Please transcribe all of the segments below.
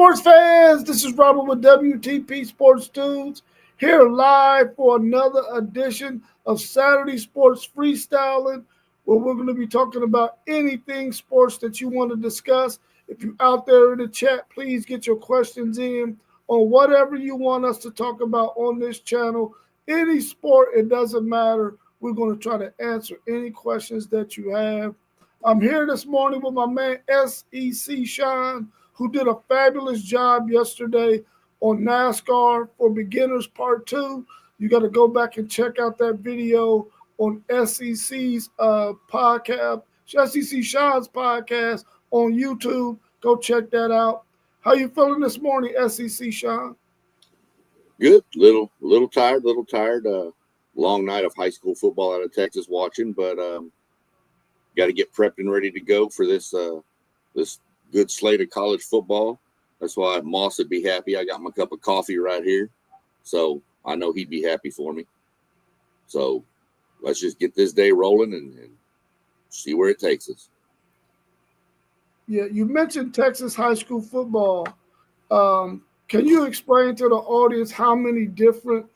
Sports fans, this is Robert with WTP Sports Tunes here live for another edition of Saturday Sports Freestyling, where we're going to be talking about anything sports that you want to discuss. If you're out there in the chat, please get your questions in on whatever you want us to talk about on this channel. Any sport, it doesn't matter. We're going to try to answer any questions that you have. I'm here this morning with my man SEC Sean, who did a fabulous job yesterday on NASCAR for Beginners Part 2. You got to go back and check out that video on SEC's podcast, SEC Sean's podcast on YouTube. Go check that out. How you feeling this morning, SEC Sean? Good. Little tired. Long night of high school football out of Texas watching, but got to get prepped and ready to go for this this good slate of college football. That's why Moss would be happy. I got my cup of coffee right here, so I know he'd be happy for me. So let's just get this day rolling and see where it takes us. Yeah, you mentioned Texas high school football. Can you explain to the audience how many different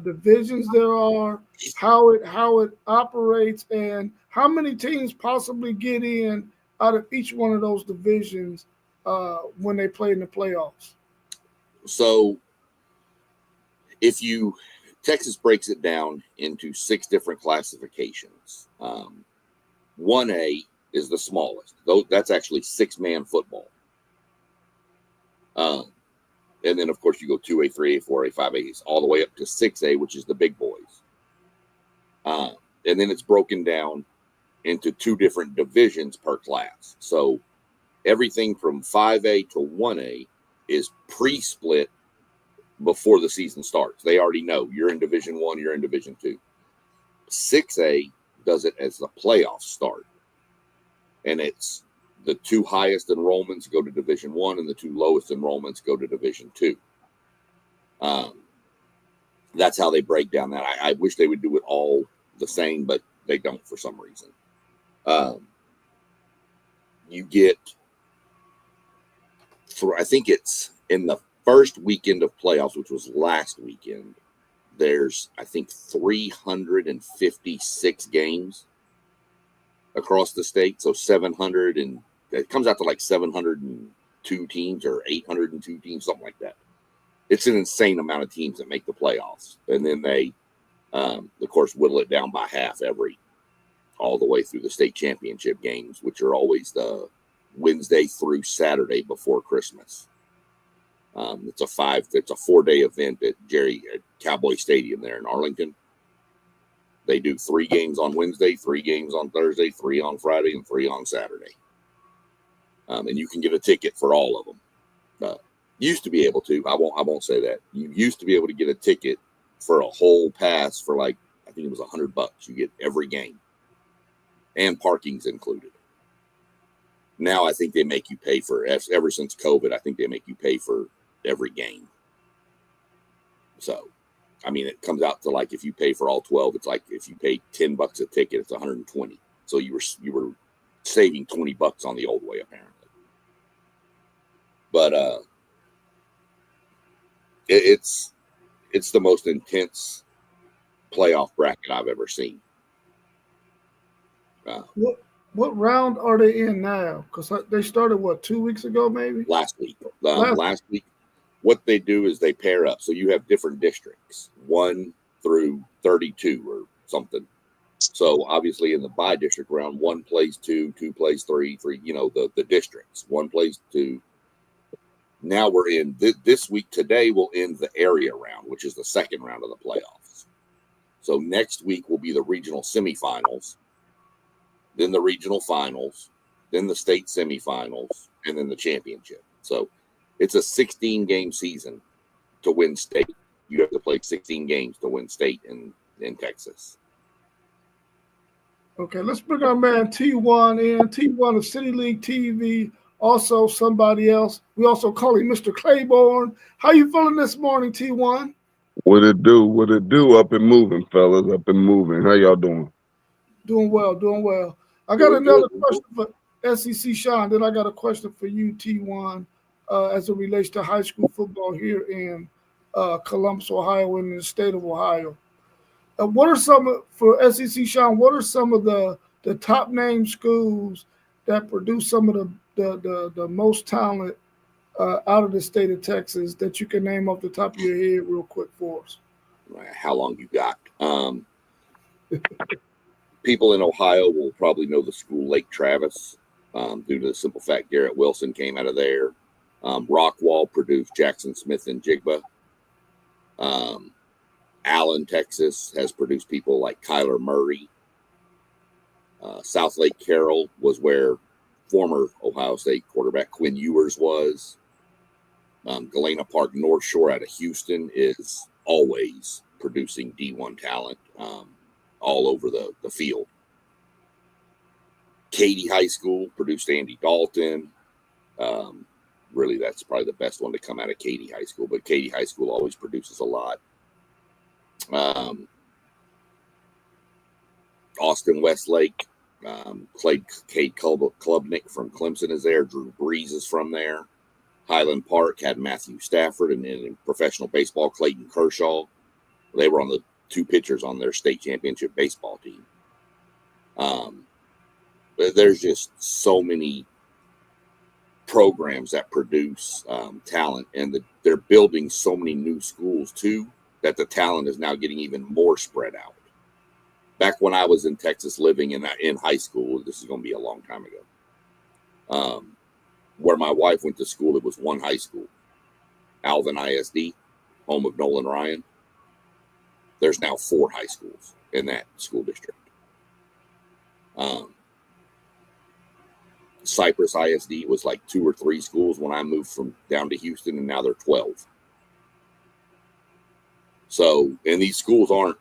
divisions there are, how it operates, and how many teams possibly get in out of each one of those divisions when they play in the playoffs? So Texas breaks it down into 6 different classifications. 1A is the smallest. That's actually 6-man football. And then, of course, you go 2A, 3A, 4A, 5A, all the way up to 6A, which is the big boys. And then it's broken down into 2 different divisions per class. So everything from 5A to 1A is pre-split before the season starts. They already know you're in Division 1, you're in Division 2. 6A does it as the playoffs start. And it's the 2 highest enrollments go to Division 1 and the 2 lowest enrollments go to Division 2. That's how they break down that. I wish they would do it all the same, but they don't for some reason. You get, I think it's in the first weekend of playoffs, which was last weekend, there's, I think, 356 games across the state. So 700, and it comes out to like 702 teams or 802 teams, something like that. It's an insane amount of teams that make the playoffs. And then they, of course, whittle it down by half all the way through the state championship games, which are always the Wednesday through Saturday before Christmas. It's a 4-day event at Cowboy Stadium there in Arlington. They do 3 games on Wednesday, 3 games on Thursday, 3 on Friday, and 3 on Saturday. And you can get a ticket for all of them. Used to be able to. I won't say that. You used to be able to get a ticket for a whole pass for I think it was $100. You get every game, and parking's included. Now I think they make you pay for, ever since COVID, I think they make you pay for every game. So, I mean, it comes out to if you pay for all 12, it's like if you pay $10 a ticket, it's $120. So you were saving $20 on the old way, apparently. But it's the most intense playoff bracket I've ever seen. What round are they in now? Because they started, 2 weeks ago, maybe? Last week. Last week, what they do is they pair up. So you have different districts, 1 through 32 or something. So obviously in the bi-district round, 1 plays 2, 2 plays 3, the districts. 1 plays 2. Now we're in this week. Today we'll end the area round, which is the second round of the playoffs. So next week will be the regional semifinals, then the regional finals, then the state semifinals, and then the championship. So it's a 16-game season to win state. You have to play 16 games to win state in Texas. Okay, let's bring our man T1 in. T1 of City League TV, also somebody else. We also call him Mr. Claiborne. How you feeling this morning, T1? What it do? What it do? Up and moving, fellas. Up and moving. How y'all doing? Doing well. I got another question for SEC Sean. Then I got a question for you, T1. as it relates to high school football here in Columbus, Ohio, and in the state of Ohio. What are some for SEC, Sean? What are some of the top name schools that produce some of the most talent out of the state of Texas that you can name off the top of your head real quick for us? How long you got? People in Ohio will probably know the school Lake Travis due to the simple fact Garrett Wilson came out of there. Rockwall produced Jackson Smith and Jigba. Allen, Texas has produced people like Kyler Murray. South Lake Carroll was where former Ohio State quarterback Quinn Ewers was. Galena Park North Shore out of Houston is always producing D1 talent all over the field. Katy High School produced Andy Dalton. Really, that's probably the best one to come out of Katy High School, but Katy High School always produces a lot. Austin Westlake, Cade Klubnik from Clemson is there. Drew Brees is from there. Highland Park had Matthew Stafford, and in professional baseball, Clayton Kershaw. They were on the two pitchers on their state championship baseball team. There's just so many programs that produce talent, and they're building so many new schools too that the talent is now getting even more spread out. Back when I was in Texas living in high school, this is going to be a long time ago, where my wife went to school, it was one high school, Alvin ISD, home of Nolan Ryan. There's now 4 high schools in that school district. Cypress ISD was like 2 or 3 schools when I moved from down to Houston, and now they're 12. So, and these schools aren't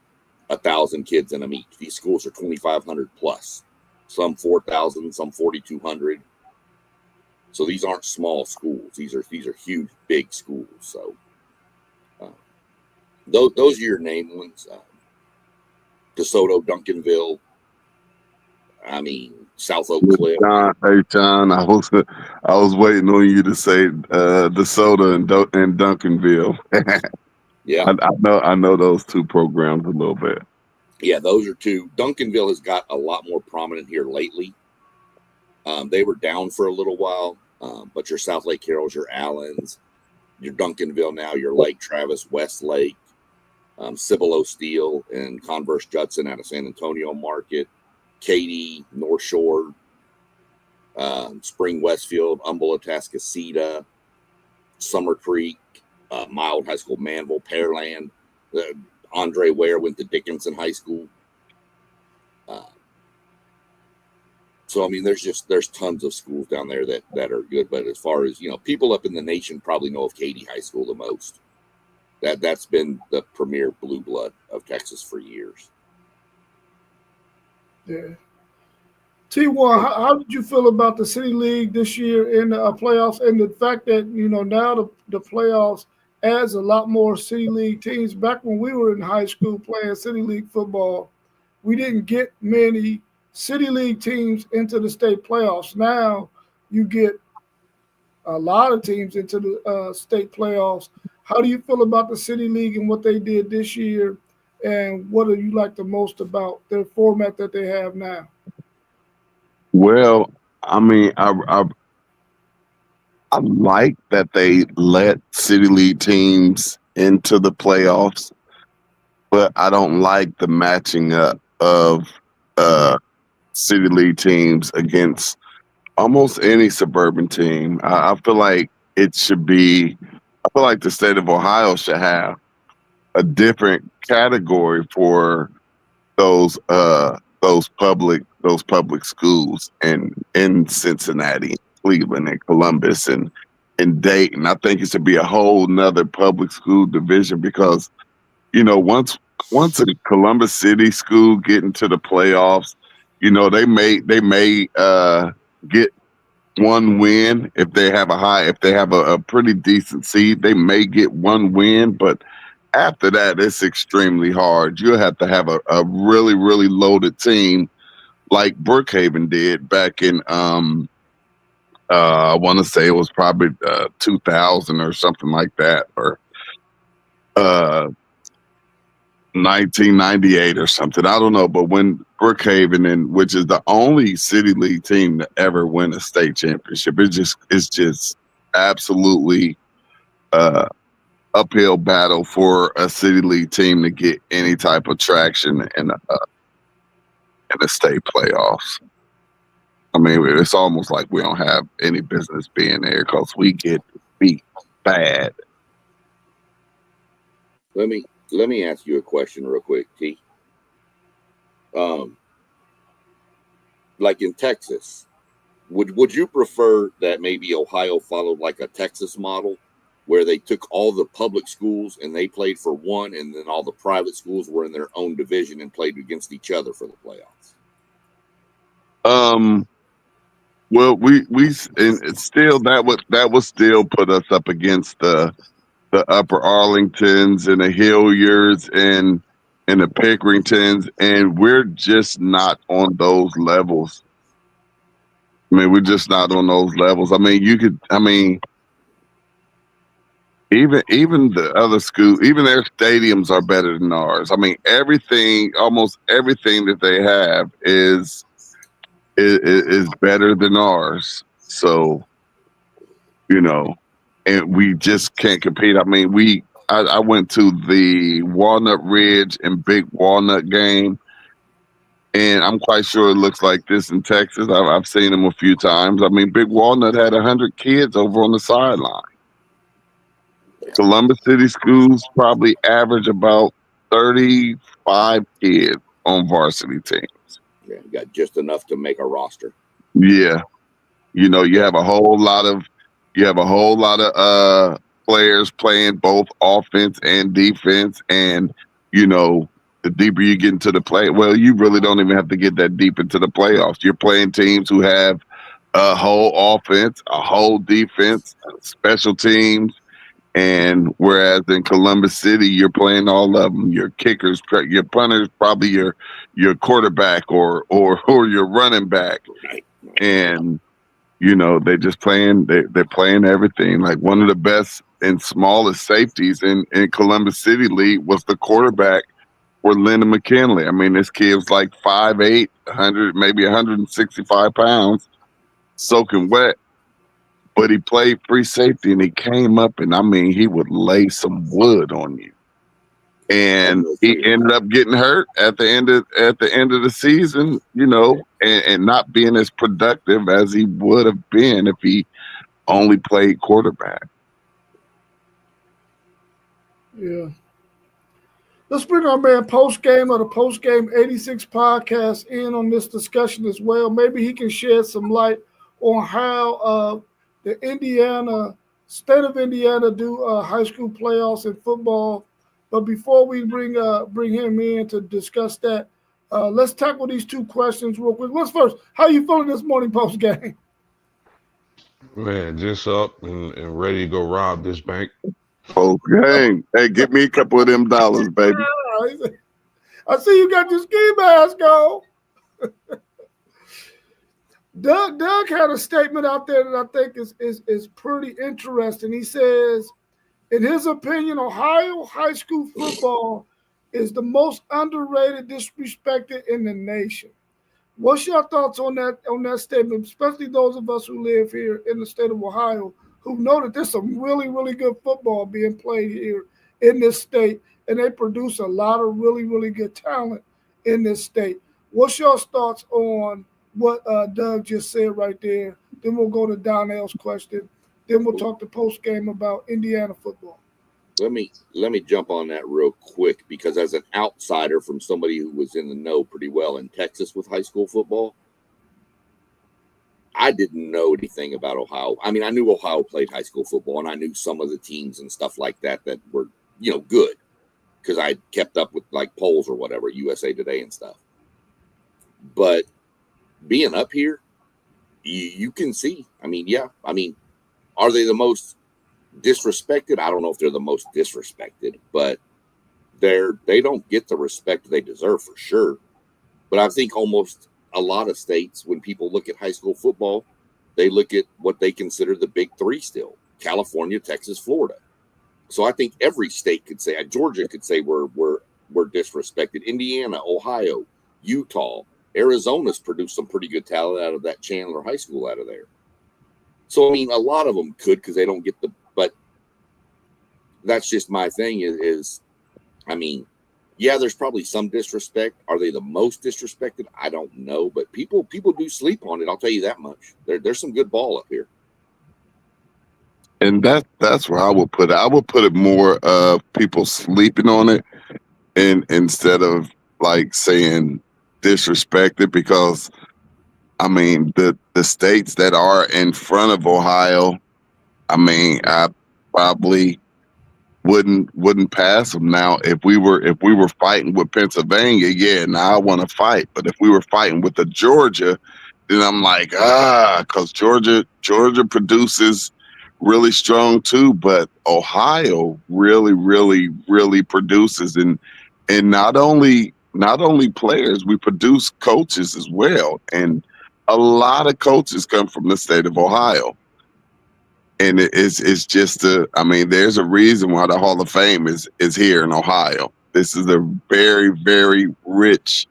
1,000 kids in them each. These schools are 2,500 plus, some 4,000, some 4,200. So these aren't small schools. These are huge, big schools. So those are your name ones. DeSoto, Duncanville. I mean, South Oak Cliff. Hey John, I was waiting on you to say DeSoto and Duncanville. Yeah, I know those 2 programs a little bit. Yeah, those are 2. Duncanville has got a lot more prominent here lately. They were down for a little while, but your South Lake Carrolls, your Allens, your Duncanville now, your Lake Travis, Westlake, Cibolo Steel, and Converse Judson out of San Antonio Market, Katy, North Shore, Spring Westfield, Humboldt, Atascocita, Summer Creek, Mild High School, Manville, Pearland. Andre Ware went to Dickinson High School. So, I mean, there's tons of schools down there that are good. But as far as, people up in the nation probably know of Katy High School the most. That's been the premier blue blood of Texas for years. Yeah. T1, how did you feel about the City League this year in the playoffs, and the fact that, now the playoffs adds a lot more City League teams? Back when we were in high school playing City League football, we didn't get many City League teams into the state playoffs. Now you get a lot of teams into the state playoffs. How do you feel about the City League and what they did this year, and what do you like the most about their format that they have now? Well, I mean, I like that they let City League teams into the playoffs, but I don't like the matching up of City League teams against almost any suburban team. I feel like it should be. I feel like the state of Ohio should have a different category for those public schools in Cincinnati, Cleveland, and Columbus, and Dayton. I think it should be a whole nother public school division, because once a Columbus City school get into the playoffs, they may get one win if they have a pretty decent seed. They may get one win, but after that, it's extremely hard. You'll have to have a really, really loaded team like Brookhaven did back in I want to say it was probably 2000 or something like that, or 1998 or something. I don't know. But when Brookhaven, which is the only city league team to ever win a state championship, it's just absolutely uphill battle for a city league team to get any type of traction in the state playoffs. I mean, it's almost like we don't have any business being there because we get beat bad. Let me ask you a question real quick, T. Like in Texas, would you prefer that maybe Ohio followed like a Texas model, where they took all the public schools and they played for one, and then all the private schools were in their own division and played against each other for the playoffs? Well, we and still that would still put us up against the Upper Arlingtons and the Hilliards and the Pickeringtons, and we're just not on those levels. I mean, we're just not on those levels. I mean, even the other schools, even their stadiums are better than ours. I mean, almost everything that they have is better than ours. So, and we just can't compete. I mean, I went to the Walnut Ridge and Big Walnut game, and I'm quite sure it looks like this in Texas. I've seen them a few times. I mean, Big Walnut had 100 kids over on the sideline. Columbus City schools probably average about 35 kids on varsity teams. Yeah, you got just enough to make a roster. Yeah. You have a whole lot of players playing both offense and defense, and the deeper you get into the play, well, you really don't even have to get that deep into the playoffs. You're playing teams who have a whole offense, a whole defense, special teams, and whereas in Columbus City, you're playing all of them. Your kickers, your punters, probably your quarterback or your running back, and they're just playing. They're playing everything. Like one of the best and smallest safeties in Columbus City League was the quarterback for Lyndon McKinley. I mean, this kid's like 5'8", 100, maybe 165 pounds, soaking wet. But he played free safety, and he came up, and I mean, he would lay some wood on you. And he ended up getting hurt at the end of the season, and not being as productive as he would have been if he only played quarterback. Yeah. Let's bring our man Post Game of the Post Game 86 podcast in on this discussion as well. Maybe he can shed some light on how the state of Indiana do high school playoffs in football. But before we bring him in to discuss that, let's tackle these two questions real quick. Let's first, how you feeling this morning, Post Game? Man, just up and ready to go rob this bank. Post Game. Hey, give me a couple of them dollars, baby. I see you got your ski mask on. Doug had a statement out there that I think is pretty interesting. He says, in his opinion, Ohio high school football is the most underrated, disrespected in the nation. What's your thoughts on that statement, especially those of us who live here in the state of Ohio, who know that there's some really, really good football being played here in this state, and they produce a lot of really, really good talent in this state. What's your thoughts on what Doug just said right there? Then we'll go to Donnell's question. Then we'll talk the post game about Indiana football. Let me jump on that real quick, because as an outsider from somebody who was in the know pretty well in Texas with high school football, I didn't know anything about Ohio. I mean, I knew Ohio played high school football, and I knew some of the teams and stuff like that were, good, because I kept up with like polls or whatever, USA Today and stuff. But being up here, you can see. I mean, yeah. I mean, are they the most disrespected? I don't know if they're the most disrespected, but they don't get the respect they deserve for sure. But I think almost a lot of states, when people look at high school football, they look at what they consider the big three still: California, Texas, Florida. So I think every state could say, Georgia could say we're disrespected. Indiana, Ohio, Utah, Arizona's produced some pretty good talent out of that Chandler High School out of there. So I mean, a lot of them could because they don't get the. But that's just my thing. Is I mean, yeah, there's probably some disrespect. Are they the most disrespected? I don't know, but people do sleep on it. I'll tell you that much. There's some good ball up here. And that's where I would put it. I would put it more of people sleeping on it, and instead of like saying disrespected, because I mean the states that are in front of Ohio, I mean I probably wouldn't pass them. Now if we were fighting with Pennsylvania, yeah, now I want to fight. But if we were fighting with the Georgia, then I'm like, because Georgia produces really strong too, but Ohio really produces, and not only players, we produce coaches as well, and a lot of coaches come from the state of Ohio. And it's just I mean, there's a reason why the Hall of Fame is here in Ohio. This is a very rich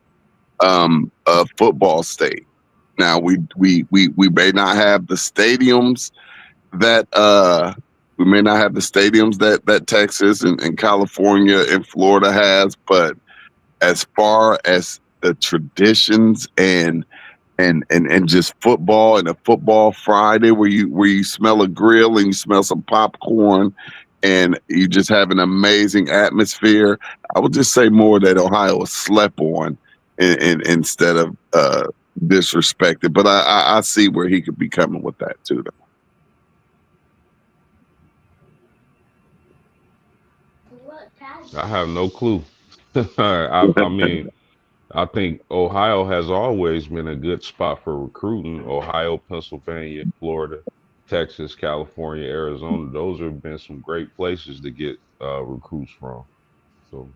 football state. Now we may not have the stadiums that Texas and California and Florida has, but as far as the traditions and just football and a football Friday where you smell a grill and you smell some popcorn and you just have an amazing atmosphere, I would just say more that Ohio is slept on instead of disrespected. But I see where he could be coming with that too, though. I have no clue. I mean, I think Ohio has always been a good spot for recruiting. Ohio, Pennsylvania, Florida, Texas, California, Arizona. Those have been some great places to get recruits from. So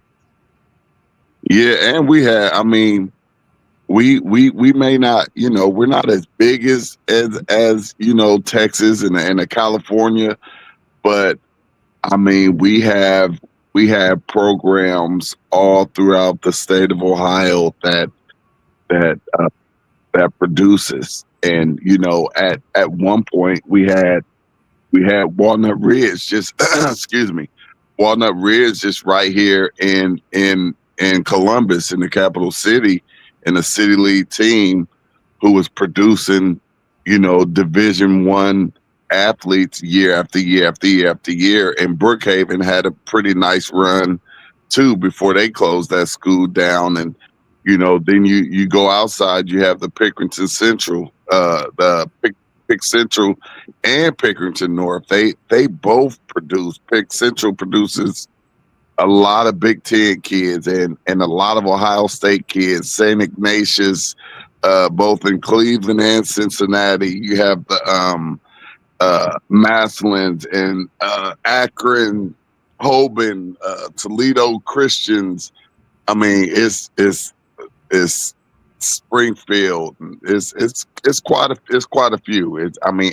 Yeah, and we had, I mean, we may not, we're not as big as Texas and California, but I mean, we have programs all throughout the state of Ohio that produces. And at one point we had Walnut Ridge just excuse me, Walnut Ridge just right here in Columbus, in the capital city, in a city league team who was producing Division I athletes year after year after year after year. And Brookhaven had a pretty nice run too before they closed that school down. And then you go outside, you have the Pickerington Central, the Pick Central and Pickerington North. They both produce. Pick Central produces a lot of Big Ten kids and a lot of Ohio State kids. St. Ignatius, both in Cleveland and Cincinnati. You have the Massillons and Akron, Hoban, Toledo Christians. I mean, it's Springfield. It's quite a few. I mean,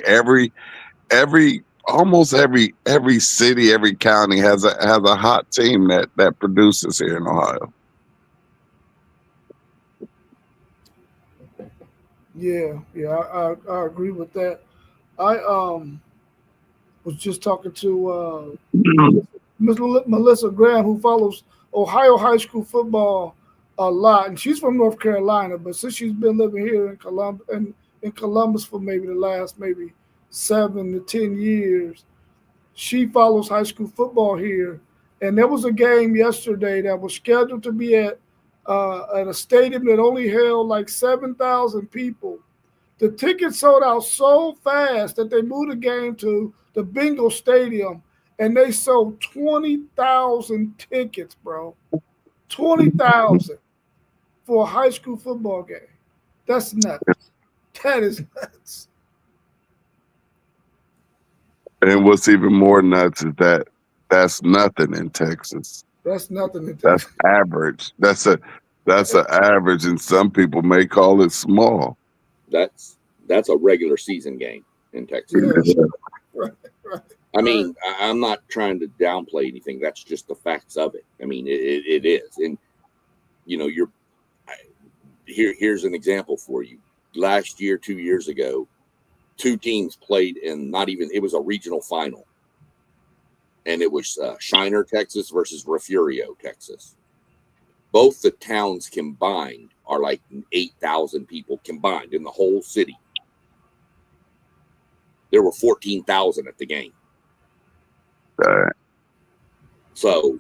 almost every city, every county has a hot team that produces here in Ohio. Yeah, I agree with that. I was just talking to Miss Melissa Graham, who follows Ohio high school football a lot, and she's from North Carolina, but since she's been living here in Columbus for maybe the last 7 to 10 years, she follows high school football here. And there was a game yesterday that was scheduled to be at a stadium that only held like 7,000 people. The tickets sold out so fast that they moved the game to the Bingo Stadium, and they sold 20,000 tickets, bro. 20,000 for a high school football game. That's nuts. That is nuts. And what's even more nuts is that's nothing in Texas. That's nothing in That's Texas. average. That's an average, and some people may call it small. That's a regular season game. in Texas. Yes. Right, right. I mean, I'm not trying to downplay anything. That's just the facts of it. I mean, it is. And, you know, here's an example for you. Last year, 2 years ago, two teams played in it was a regional final. And it was Shiner, Texas versus Refugio, Texas. Both the towns combined are like 8,000 people combined in the whole city. There were 14,000 at the game. So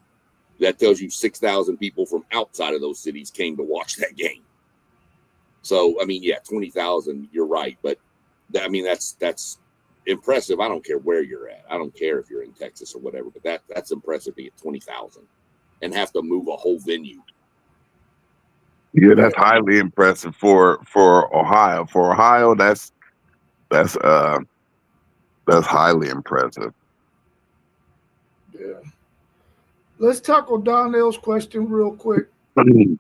that tells you 6,000 people from outside of those cities came to watch that game. So, I mean, yeah, 20,000, you're right. But, I mean, that's impressive. I don't care where you're at. I don't care if you're in Texas or whatever. But that's impressive to get 20,000 and have to move a whole venue. Yeah, that's highly impressive for Ohio. For Ohio, that's highly impressive. Yeah. Let's tackle Donnell's question real quick on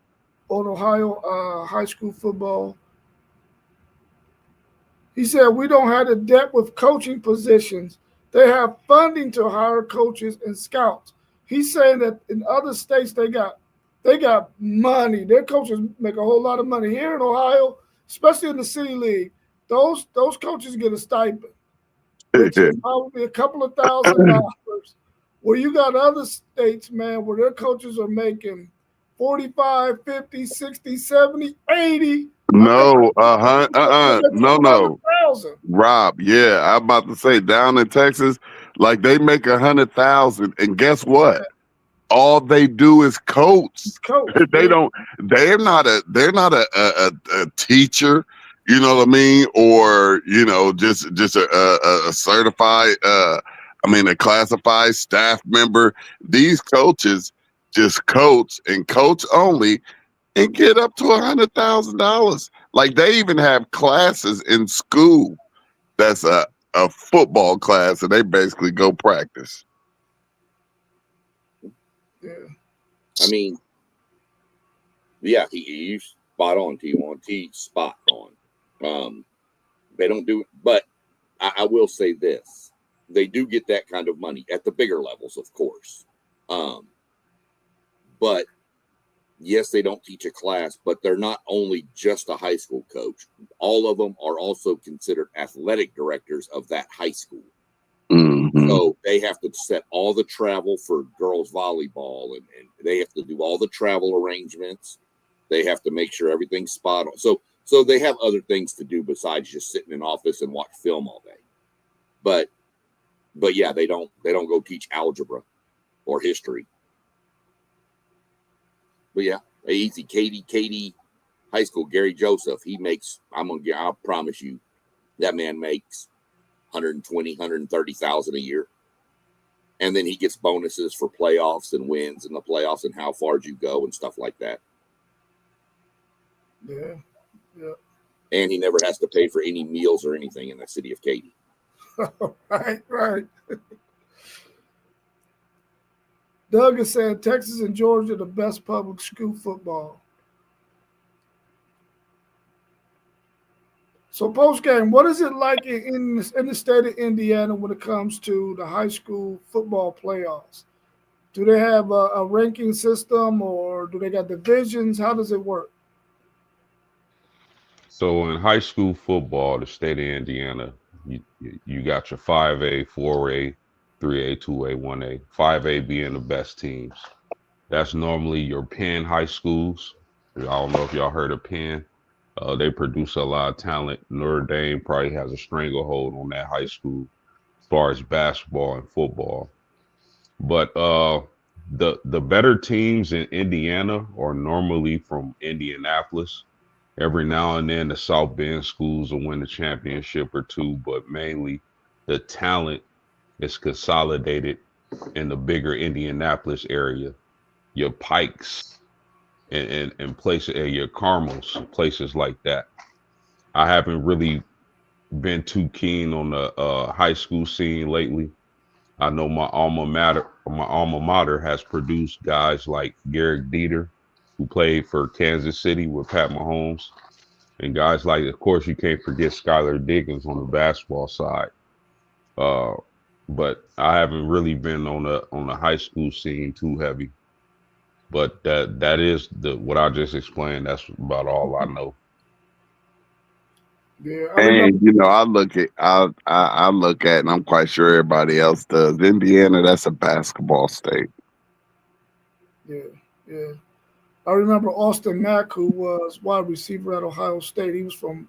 Ohio high school football. He said, we don't have the depth with coaching positions. They have funding to hire coaches and scouts. He's saying that in other states they got money. Their coaches make a whole lot of money. Here in Ohio, especially in the city league, those coaches get a stipend, which is probably a couple of $1,000. Where you got other states, man, where their coaches are making 45, 50, 60, 70, 80. No, no. Rob, yeah, I'm about to say down in Texas, like they make 100,000, and guess what? All they do is coach. They're not a teacher, you know what I mean, or you know, just a certified, a classified staff member. These coaches just coach and coach only, and get up to $100,000. Like they even have classes in school that's a football class, and they basically go practice. Yeah. I mean, yeah, you spot on, T1. Spot on. They don't do it, but I will say this. They do get that kind of money at the bigger levels, of course. But yes, they don't teach a class, but they're not only just a high school coach. All of them are also considered athletic directors of that high school. Mm-hmm. So they have to set all the travel for girls volleyball, and they have to do all the travel arrangements. They have to make sure everything's spot on. So they have other things to do besides just sit in an office and watch film all day. But yeah, they don't go teach algebra or history. But yeah, easy. Katie High School, Gary Joseph, he makes, I promise you, that man makes 120, 130,000 a year. And then he gets bonuses for playoffs and wins in the playoffs and how far you go and stuff like that. Yeah. Yeah. And he never has to pay for any meals or anything in the city of Katy. Right. Doug is saying Texas and Georgia are the best public school football. So post-game, what is it like in the state of Indiana when it comes to the high school football playoffs? Do they have a ranking system, or do they got divisions? How does it work? So in high school football, the state of Indiana, you got your 5A, 4A, 3A, 2A, 1A, 5A being the best teams. That's normally your Penn high schools. I don't know if y'all heard of Penn. They produce a lot of talent. Notre Dame probably has a stranglehold on that high school as far as basketball and football. But the better teams in Indiana are normally from Indianapolis. Every now and then the South Bend schools will win a championship or two, but mainly the talent is consolidated in the bigger Indianapolis area. Your Pikes and places, your Carmels, places like that. I haven't really been too keen on the high school scene lately. I know my alma mater has produced guys like Garrett Dieter, who played for Kansas City with Pat Mahomes, And guys like, of course, you can't forget Skylar Diggins on the basketball side. Uh, but I haven't really been on the high school scene too heavy. But that is the what I just explained. That's about all I know. Yeah, I remember. And I look at, and I'm quite sure everybody else does. Indiana, that's a basketball state. Yeah, yeah. I remember Austin Mack, who was wide receiver at Ohio State. He was from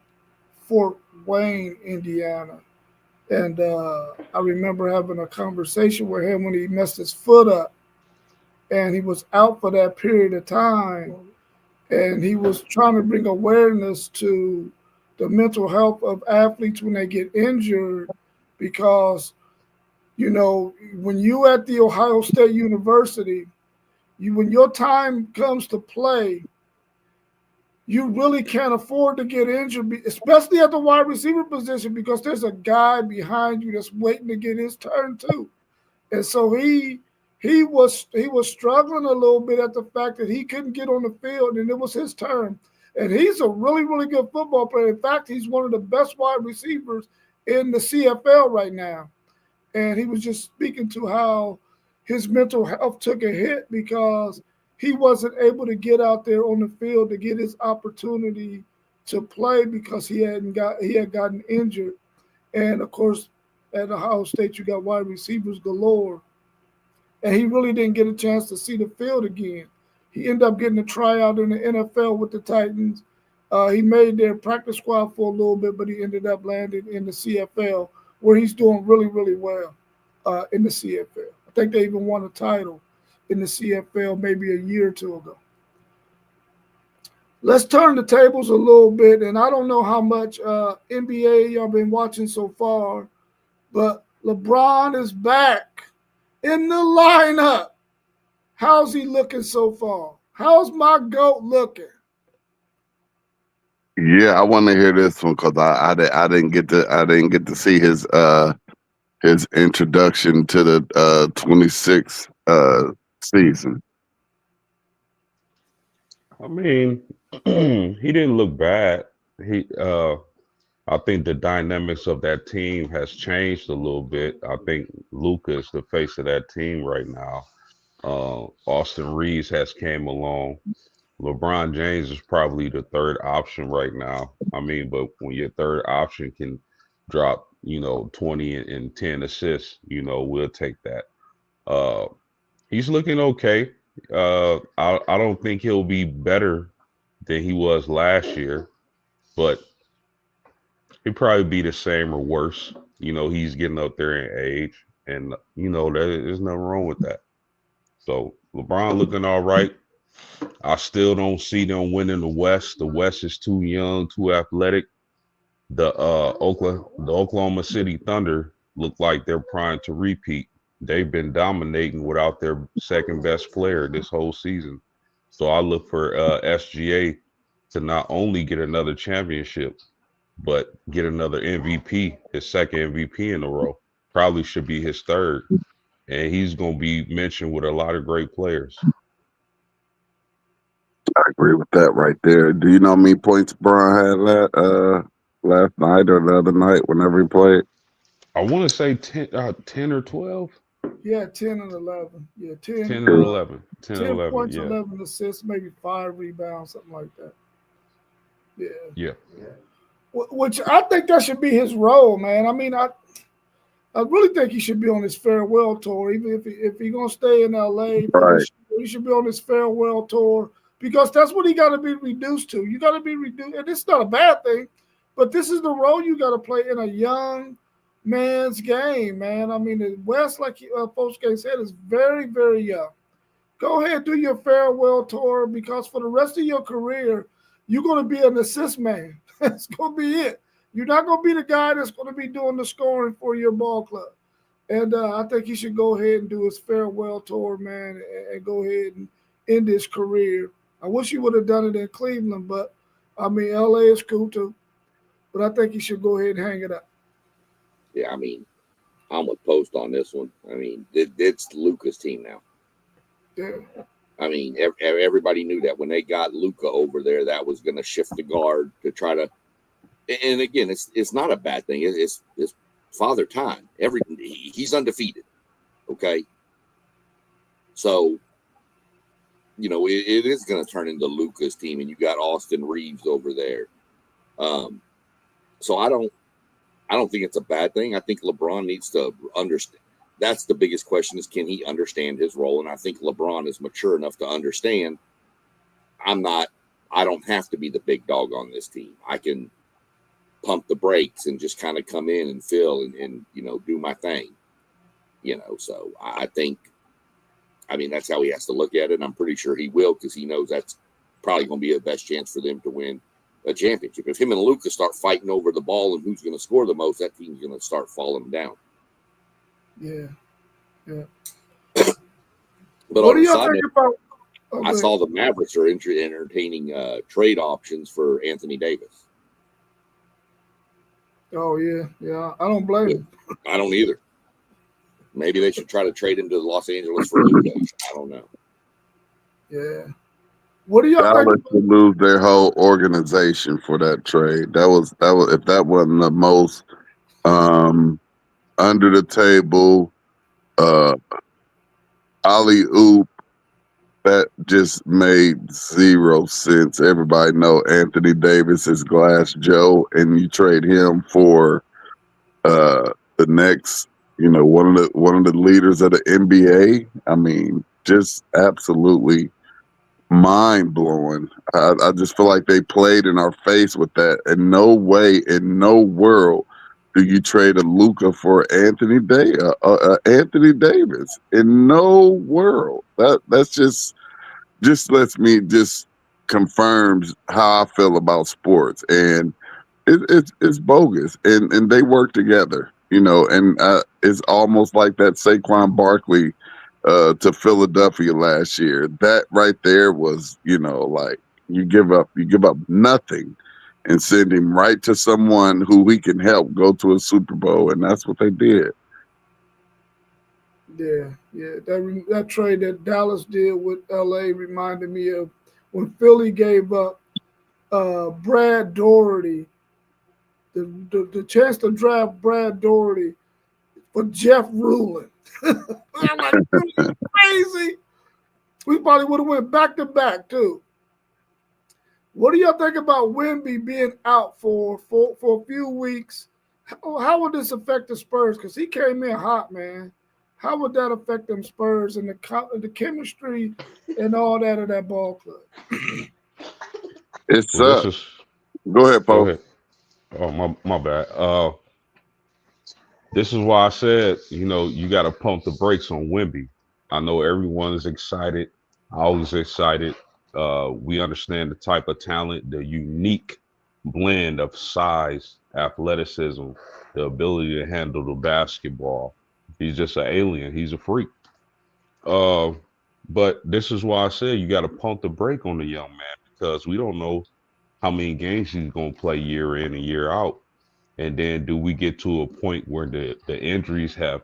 Fort Wayne, Indiana. And I remember having a conversation with him when he messed his foot up and he was out for that period of time. And he was trying to bring awareness to the mental health of athletes when they get injured because, when you at the Ohio State University, when your time comes to play, you really can't afford to get injured, especially at the wide receiver position, because there's a guy behind you that's waiting to get his turn too. And so he was struggling a little bit at the fact that he couldn't get on the field, and it was his turn. And he's a really, really good football player. In fact, he's one of the best wide receivers in the CFL right now. And he was just speaking to how his mental health took a hit because he wasn't able to get out there on the field to get his opportunity to play because he had gotten injured. And of course, at Ohio State, you got wide receivers galore, and he really didn't get a chance to see the field again. He ended up getting a tryout in the NFL with the Titans. He made their practice squad for a little bit, but he ended up landing in the CFL, where he's doing really, really well in the CFL. I think they even won a title in the CFL maybe a year or two ago. Let's turn the tables a little bit, and I don't know how much NBA y'all been watching so far, but LeBron is back in the lineup. How's he looking so far? How's my GOAT looking? Yeah, I want to hear this one because I didn't get to see his introduction to the 26 season. I mean, he didn't look bad. He I think the dynamics of that team has changed a little bit. I think Luka is the face of that team right now. Austin Reeves has came along. LeBron James is probably the third option right now. I mean, but when your third option can drop, 20 and 10 assists, we'll take that. Uh, he's looking okay. I don't think he'll be better than he was last year, but he'd probably be the same or worse. He's getting up there in age, and there's nothing wrong with that. So LeBron looking all right. I still don't see them winning the West. The West is too young, too athletic. The Oklahoma City Thunder look like they're primed to repeat. They've been dominating without their second best player this whole season. So I look for SGA to not only get another championship, but get another MVP, his second MVP in a row. Probably should be his third. And he's going to be mentioned with a lot of great players. I agree with that right there. Do you know how many points Bron had last night or the other night whenever he played? I want to say 10 or 12. Yeah, 10 and 11. Yeah, 10, 10 and 11. 10 and 10 11, points, yeah. 11 assists, maybe 5 rebounds, something like that. Yeah. Yeah. Which I think that should be his role, man. I mean, I really think he should be on his farewell tour, even if he's gonna stay in LA for Right. this year, he should be on his farewell tour because that's what he got to be reduced to. You got to be reduced, and it's not a bad thing, but this is the role you got to play in a young man's game, man. I mean, the West, like Folks said, is very, very young. Go ahead, do your farewell tour because for the rest of your career, you're going to be an assist man. That's going to be it. You're not going to be the guy that's going to be doing the scoring for your ball club. And I think he should go ahead and do his farewell tour, man, and go ahead and end his career. I wish he would have done it in Cleveland, but I mean, LA is cool too. But I think he should go ahead and hang it up. Yeah, I mean, I'm with Post on this one. I mean, it's Luka's team now. Yeah. I mean, everybody knew that when they got Luka over there, that was going to shift the guard to try to. And again, it's not a bad thing. It's father time. He's undefeated. Okay, so it is going to turn into Luka's team, and you got Austin Reeves over there. So I don't think it's a bad thing. I think LeBron needs to understand. That's the biggest question: is can he understand his role? And I think LeBron is mature enough to understand. I don't have to be the big dog on this team. I can pump the brakes and just kind of come in and fill and do my thing. So I think, that's how he has to look at it. And I'm pretty sure he will, because he knows that's probably going to be the best chance for them to win a championship. If him and Luka start fighting over the ball and who's going to score the most, that team's going to start falling down. Yeah. But what do you think about? I saw the Mavericks are entertaining trade options for Anthony Davis. Oh yeah. I don't blame him. I don't either. Maybe they should try to trade him to Los Angeles for Luka. I don't know. Yeah. What do y'all Dallas think? would lose their whole organization for that trade. That was if that wasn't the most under the table alley oop, that just made zero sense. Everybody know Anthony Davis is Glass Joe, and you trade him for the next, one of the leaders of the NBA. I mean, just absolutely mind blowing. I just feel like they played in our face with that. In no way, in no world, do you trade a Luka for Anthony Anthony Davis? In no world. That's just lets me just confirms how I feel about sports, and it's bogus. And they work together, and it's almost like that Saquon Barkley to Philadelphia last year. That right there was, like you give up nothing and send him right to someone who he can help go to a Super Bowl, and that's what they did. Yeah. That trade that Dallas did with LA reminded me of when Philly gave up Brad Doherty, the chance to draft Brad Doherty for Jeff Rulin. I'm like, crazy. We probably would have went back to back too. What do y'all think about Wemby being out for a few weeks? How would this affect the Spurs? Because he came in hot, man. How would that affect them Spurs and the chemistry and all that of that ball club? It's Well, this is. Go ahead, Go Pope. ahead. Oh, my bad. This is why I said, you got to pump the brakes on Wemby. I know everyone is excited. I was excited. We understand the type of talent, the unique blend of size, athleticism, the ability to handle the basketball. He's just an alien. He's a freak. Uh, but this is why I said you got to pump the brake on the young man, because we don't know how many games he's going to play year in and year out. And then do we get to a point where the injuries have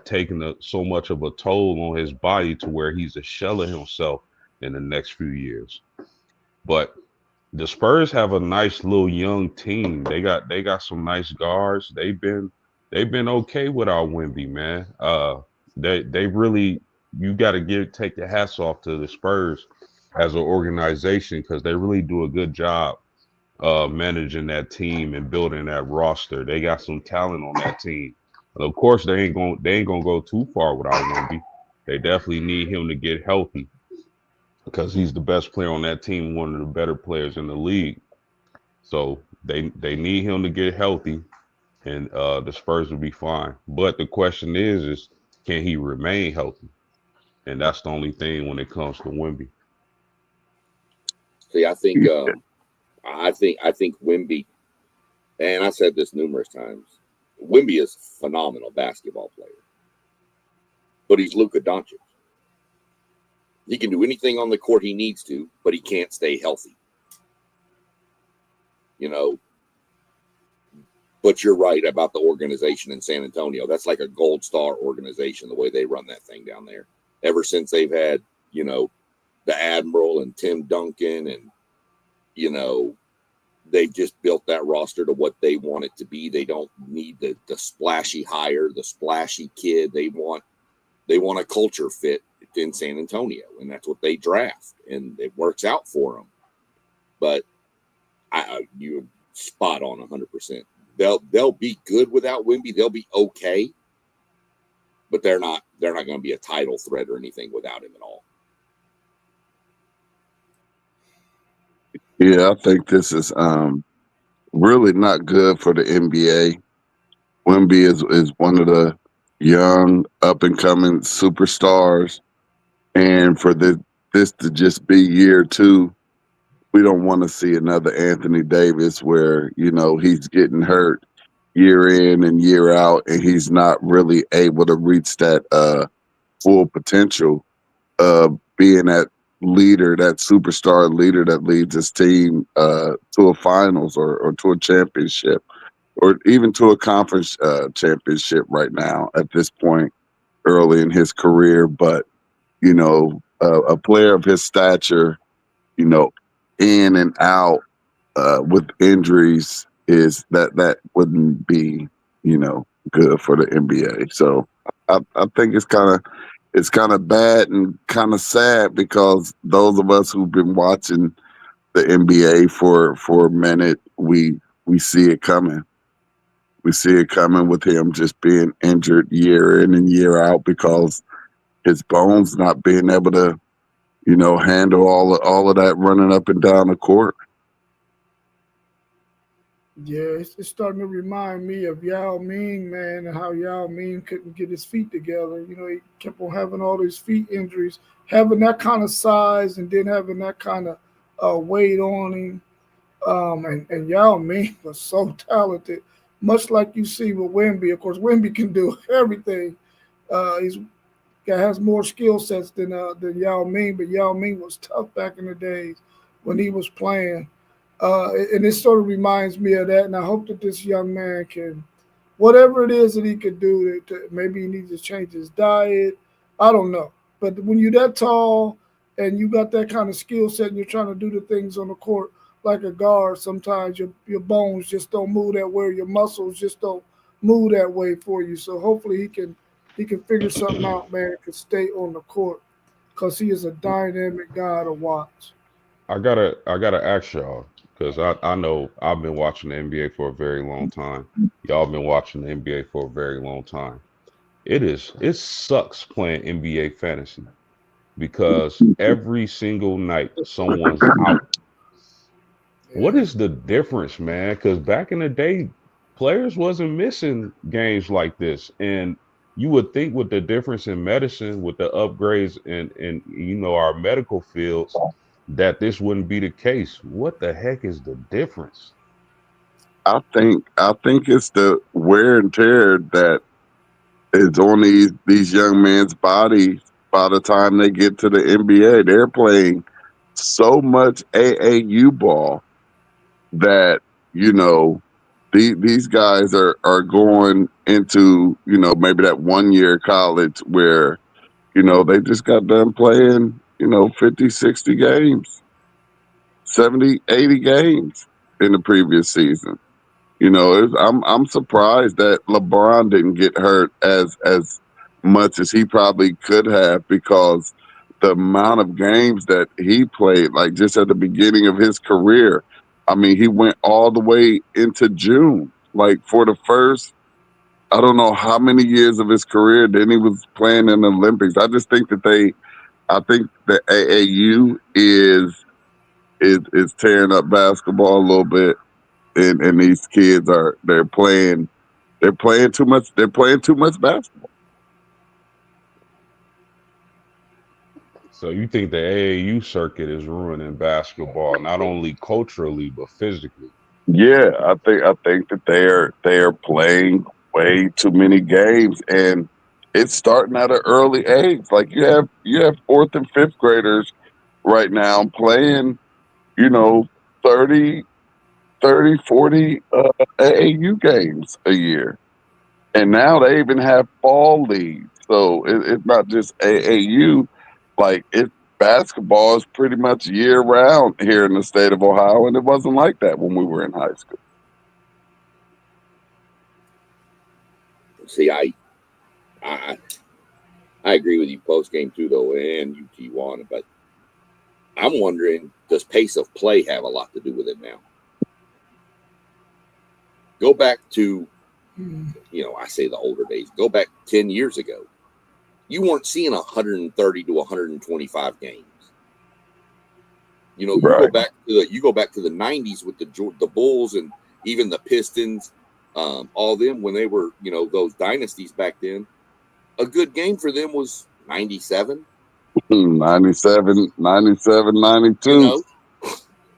taken so much of a toll on his body to where he's a shell of himself in the next few years? But the Spurs have a nice little young team. They got some nice guards. They've been okay without Wemby, man. They really, you got to take the hats off to the Spurs as an organization, because they really do a good job managing that team and building that roster. They got some talent on that team. And of course, they ain't gonna go too far without Wemby. They definitely need him to get healthy, because he's the best player on that team, one of the better players in the league. So they need him to get healthy, and the Spurs will be fine. But the question is can he remain healthy? And that's the only thing when it comes to Wemby. See, I think Wemby, and I said this numerous times, Wemby is a phenomenal basketball player, but he's Luka Doncic. He can do anything on the court he needs to, but he can't stay healthy. But you're right about the organization in San Antonio. That's like a gold star organization, the way they run that thing down there. Ever since they've had, the Admiral and Tim Duncan, and you know, they just built that roster to what they want it to be. They don't need the splashy hire, the splashy kid. They want a culture fit in San Antonio, and that's what they draft, and it works out for them. But you spot on 100%. They'll be good without Wemby. They'll be okay, but they're not going to be a title threat or anything without him at all. Yeah, I think this is really not good for the NBA. Wemby is one of the young up and coming superstars, and for this to just be year two, we don't want to see another Anthony Davis where he's getting hurt year in and year out, and he's not really able to reach that full potential of being that leader, that superstar leader that leads his team to a finals or to a championship or even to a conference championship right now at this point early in his career. But, a player of his stature, you know, in and out with injuries is that wouldn't be, good for the NBA. So I think it's kind of bad and kind of sad because those of us who've been watching the NBA for a minute, we see it coming. We see it coming with him just being injured year in and year out because his bones not being able to, handle all of that running up and down the court. Yeah, it's starting to remind me of Yao Ming, man, and how Yao Ming couldn't get his feet together. He kept on having all these feet injuries, having that kind of size, and then having that kind of weight on him. And Yao Ming was so talented, much like you see with Wemby. Of course, Wemby can do everything. He's guy has more skill sets than Yao Ming, but Yao Ming was tough back in the days when he was playing. And it sort of reminds me of that. And I hope that this young man can, whatever it is that he could do, maybe he needs to change his diet. I don't know. But when you're that tall and you got that kind of skill set and you're trying to do the things on the court like a guard, sometimes your bones just don't move that way. Your muscles just don't move that way for you. So hopefully he can figure something out, man, and can stay on the court because he is a dynamic guy to watch. I gotta ask y'all because I know I've been watching the NBA for a very long time. Y'all been watching the NBA for a very long time. It sucks playing NBA fantasy because every single night someone's out. What Yeah. is the difference, man? Because back in the day, players wasn't missing games like this, and you would think with the difference in medicine, with the upgrades in our medical fields, that this wouldn't be the case. What the heck is the difference? I think it's the wear and tear that is on these young men's bodies by the time they get to the NBA. They're playing so much AAU ball that you know these guys are going into maybe that 1 year college where they just got done playing 50, 60 games, 70, 80 games in the previous season. I'm surprised that LeBron didn't get hurt as much as he probably could have because the amount of games that he played, like just at the beginning of his career, I mean, he went all the way into June, like for the first, I don't know how many years of his career. Then he was playing in the Olympics. I just think I think the AAU is tearing up basketball a little bit, and these kids they're playing too much. They're playing too much basketball. So you think the AAU circuit is ruining basketball, not only culturally but physically? Yeah, I think that they're playing way too many games, and it's starting at an early age. Like you have fourth and fifth graders right now playing, you know, 30, 30, 40 AAU games a year. And now they even have fall leagues. So it's not just AAU. Like basketball is pretty much year round here in the state of Ohio, and it wasn't like that when we were in high school. See, I I agree with you post game too, though, and UT won. But I'm wondering, does pace of play have a lot to do with it now? Go back to, I say the older days. Go back 10 years ago. You weren't seeing 130 to 125 games. You Right. go back to the 90s with the Bulls and even the Pistons, all them when they were those dynasties back then. A good game for them was 97. 97, 97, 92. You know,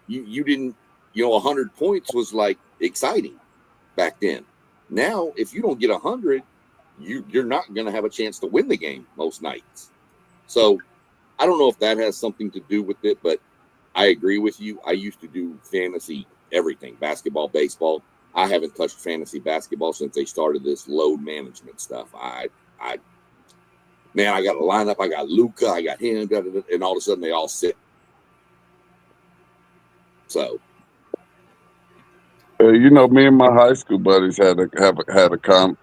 you didn't 100 points was like exciting back then. Now, if you don't get 100, you're not going to have a chance to win the game most nights. So I don't know if that has something to do with it, but I agree with you. I used to do fantasy everything, basketball, baseball. I haven't touched fantasy basketball since they started this load management stuff. I got a lineup. I got Luca. I got him, and all of a sudden they all sit. So, me and my high school buddies had a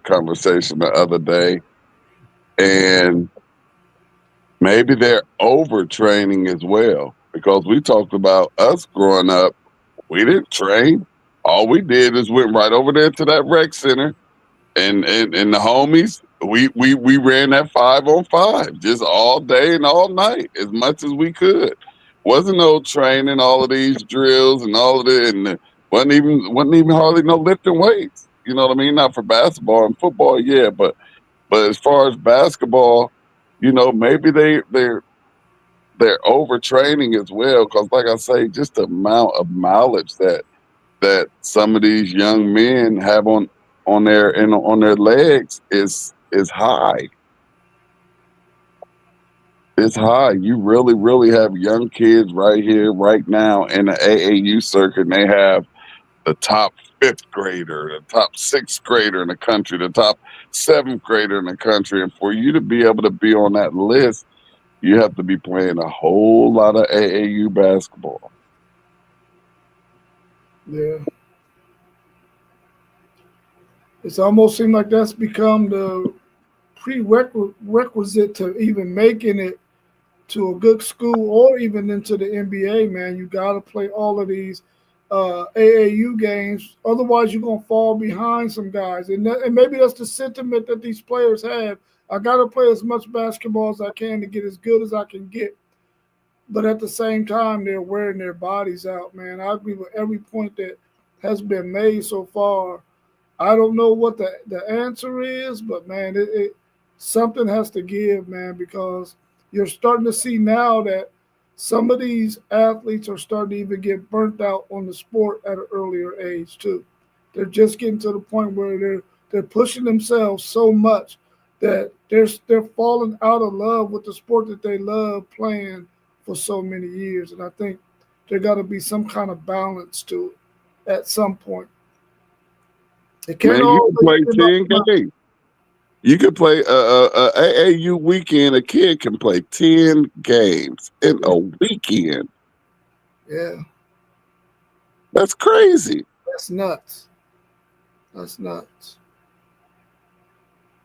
conversation the other day, and maybe they're overtraining as well, because we talked about us growing up. We didn't train. All we did is went right over there to that rec center, and the homies, we ran that 5-on-5 just all day and all night as much as we could. Wasn't no training, all of these drills and all of it, and wasn't even hardly no lifting weights. You know what I mean? Not for basketball and football, yeah, but as far as basketball, maybe they're overtraining as well, because like I say, just the amount of mileage that some of these young men have on their legs is high. It's high. You really, really have young kids right here, right now in the AAU circuit, and they have the top fifth grader, the top sixth grader in the country, the top seventh grader in the country. And for you to be able to be on that list, you have to be playing a whole lot of AAU basketball. Yeah. It's almost seemed like that's become the prerequisite to even making it to a good school or even into the NBA, man. You got to play all of these AAU games. Otherwise, you're going to fall behind some guys. And maybe that's the sentiment that these players have. I got to play as much basketball as I can to get as good as I can get. But at the same time, they're wearing their bodies out, man. I agree with every point that has been made so far. I don't know what the answer is, but man, something has to give, man, because you're starting to see now that some of these athletes are starting to even get burnt out on the sport at an earlier age too. They're just getting to the point where they're pushing themselves so much that they're falling out of love with the sport that they love playing for so many years. And I think there got to be some kind of balance to it at some point. It can't Man, you always can play be 10 about games. You can play a AAU weekend. A kid can play 10 games in a weekend. yeah, That's crazy. that's nuts. That's nuts.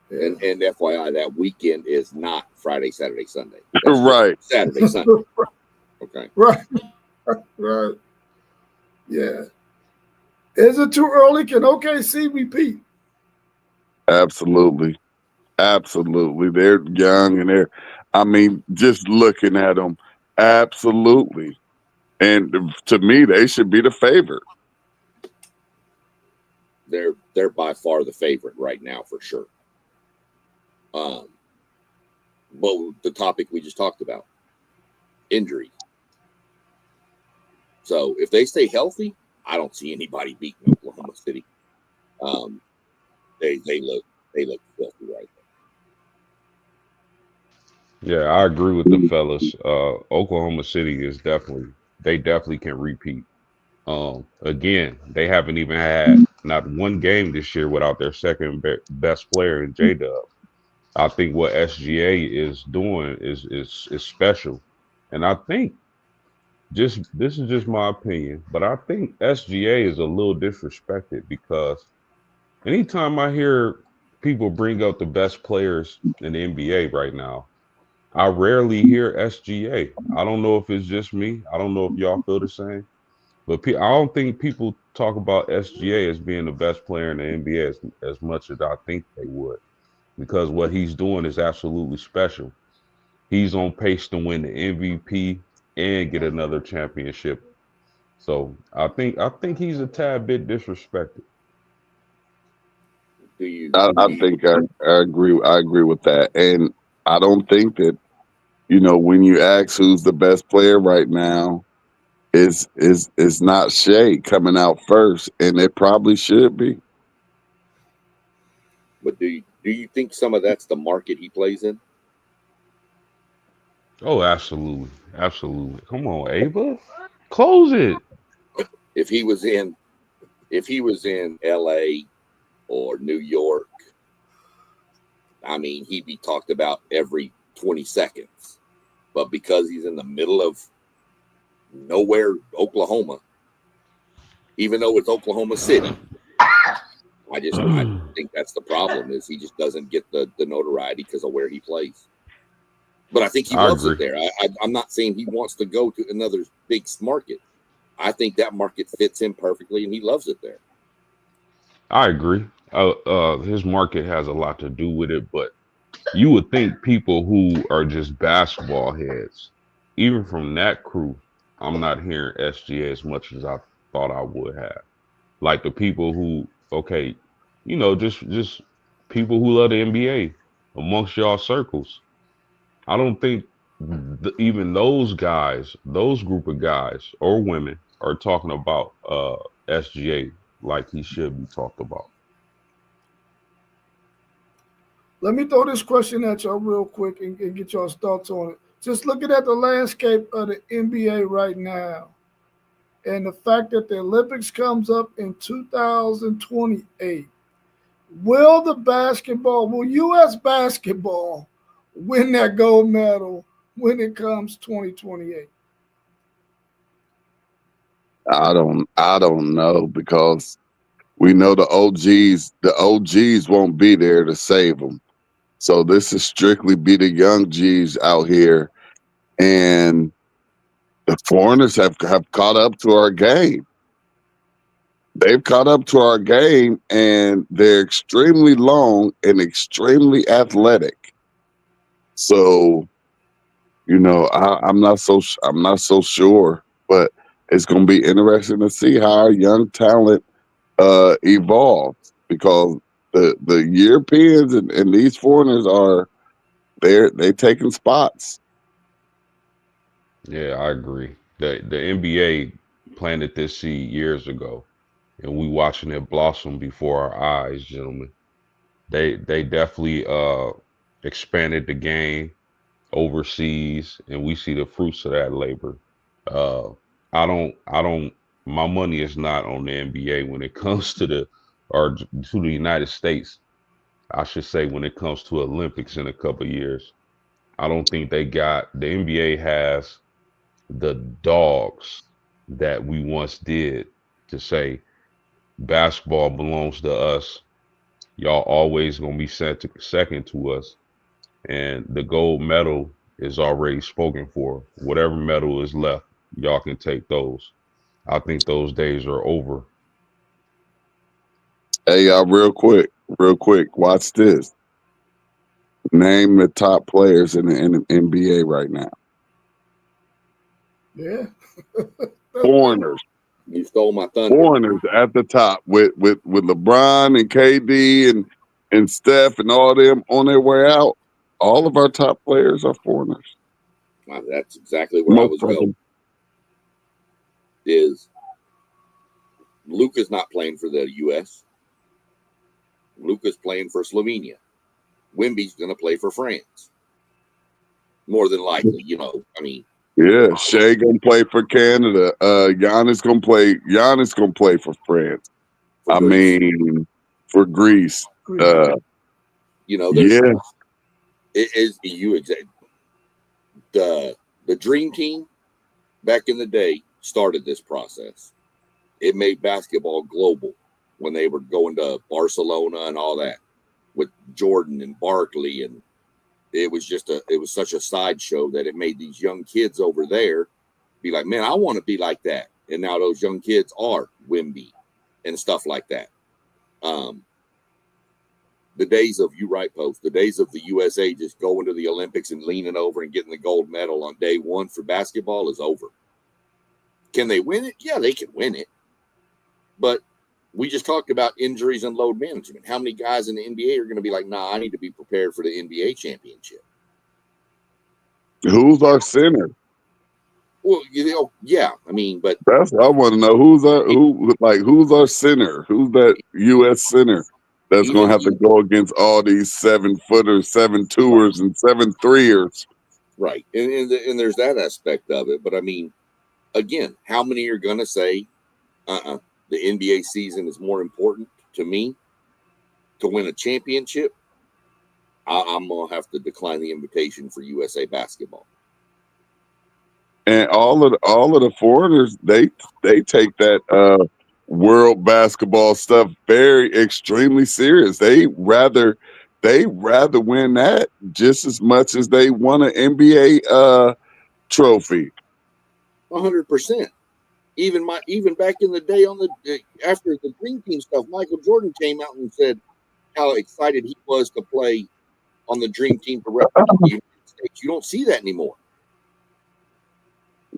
Yeah. and FYI, that weekend is not Friday, Saturday, Sunday. That's Right. Saturday, Sunday. Okay. Right. Right. Yeah. Is it too early? Can OKC repeat? Absolutely. Absolutely. They're young and just looking at them, absolutely. And to me, they should be the favorite. They're by far the favorite right now for sure. But the topic we just talked about, injuries. So if they stay healthy, I don't see anybody beating Oklahoma City. They look filthy right Yeah, I agree with the fellas. Oklahoma City they definitely can repeat. Again, they haven't even had not one game this year without their second best player in J Dub. I think what SGA is doing is special. And I think this is just my opinion, but I think SGA is a little disrespected because anytime I hear people bring up the best players in the NBA right now, I rarely hear SGA. I don't know if it's just me. I don't know if y'all feel the same, but I don't think people talk about SGA as being the best player in the NBA as much as I think they would, because what he's doing is absolutely special. He's on pace to win the MVP and get another championship. So I think he's a tad bit disrespected. Do you? I think I agree. I agree with that, and I don't think that when you ask who's the best player right now, is not Shea coming out first, and it probably should be. But do you think some of that's the market he plays in? Oh, absolutely, absolutely. Come on, Ava, close it. If he was in if he was in L.A. or New York, I mean, he'd be talked about every 20 seconds. But because he's in the middle of nowhere, Oklahoma, even though it's Oklahoma City, I think that's the problem is he just doesn't get the notoriety because of where he plays. But I think he I loves it agree. there. I'm not saying he wants to go to another big market. I think that market fits him perfectly, and he loves it there. I agree. His market has a lot to do with it, but you would think people who are just basketball heads, even from that crew, I'm not hearing SGA as much as I thought I would have. Like the people who, okay, just people who love the NBA amongst y'all circles. I don't think even those guys, those group of guys or women, are talking about SGA like he should be talked about. Let me throw this question at y'all real quick and get y'all's thoughts on it. Just looking at the landscape of the NBA right now, and the fact that the Olympics comes up in 2028, will U.S. basketball win that gold medal when it comes 2028? I don't know because we know the OGs won't be there to save them. So this is strictly be the young G's out here, and the foreigners have caught up to our game. They've caught up to our game, and they're extremely long and extremely athletic. So I'm not so sure, but it's going to be interesting to see how our young talent evolves because the Europeans and these foreigners they taking spots. Yeah, I agree. The NBA planted this seed years ago, and we watching it blossom before our eyes, gentlemen. They definitely expanded the game overseas, and we see the fruits of that labor. Uh, I don't. My money is not on the NBA when it comes to to the United States. I should say when it comes to Olympics in a couple of years. I don't think the NBA has the dogs that we once did to say basketball belongs to us. Y'all always gonna be second to us, and the gold medal is already spoken for. Whatever medal is left, y'all can take those. I think those days are over. Hey, y'all, real quick, watch this. Name the top players in the NBA right now. Yeah. Foreigners, You stole my thunder. foreigners at the top with LeBron and KD and Steph and all them on their way out. All of our top players are foreigners. That's exactly where I Most was of going. them. Is Luka's not playing for the U.S. Luka's playing for Slovenia. Wimby's going to play for France. More than likely, I mean, Yeah, Shea gonna play for Canada. Giannis gonna play for France. for I Greece. mean, for Greece. Greece. There's Yeah, it is you exact the The Dream Team back in the day started this process. It made basketball global when they were going to Barcelona and all that with Jordan and Barkley, and it was such a sideshow that it made these young kids over there be like, man, I want to be like that. And now those young kids are Wimby and stuff like that. The days of, you right, Post, the days of the USA just going to the Olympics and leaning over and getting the gold medal on day one for basketball is over. Can they win it? Yeah, they can win it. But we just talked about injuries and load management. How many guys in the NBA are going to be like, nah, I need to be prepared for the NBA championship? Who's our center? Well, yeah. I mean, but that's what I want to know. Who's our center? Who's that U.S. center that's going to have to go against all these 7-footers, 7-2ers, and 7-3ers? Right, and there's that aspect of it. But I mean, again, how many are going to say, the NBA season is more important to me to win a championship? I'm going to have to decline the invitation for USA basketball. And all of the foreigners, they take that world basketball stuff very extremely serious. They rather win that just as much as they won an NBA trophy. 100%. Even back in the day after the Dream Team stuff, Michael Jordan came out and said how excited he was to play on the Dream Team to represent the United States. You don't see that anymore.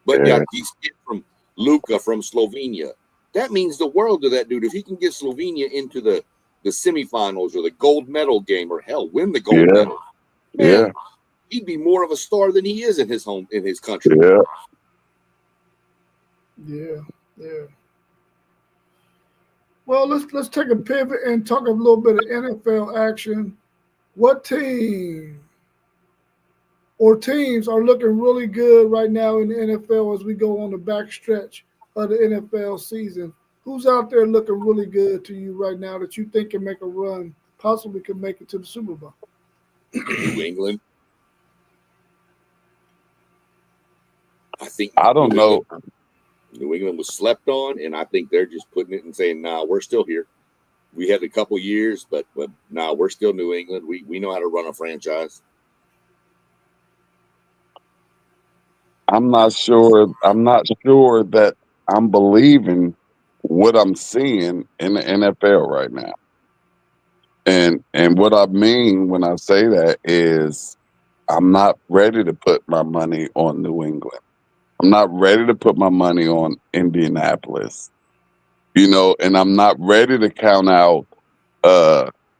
But yeah, these kids from Luka from Slovenia, that means the world to that dude. If he can get Slovenia into the semifinals or the gold medal game, or hell, win the gold medal, man, he'd be more of a star than he is in his country. Yeah. Well, let's take a pivot and talk a little bit of NFL action. What team or teams are looking really good right now in the NFL as we go on the back stretch of the NFL season? Who's out there looking really good to you right now that you think can make a run, possibly can make it to the Super Bowl? New England. I don't know. New England was slept on, and I think they're just putting it and saying, nah, we're still here. We had a couple years, but nah, we're still New England. We know how to run a franchise. I'm not sure that I'm believing what I'm seeing in the NFL right now. And what I mean when I say that is I'm not ready to put my money on New England. I'm not ready to put my money on Indianapolis. And I'm not ready to count out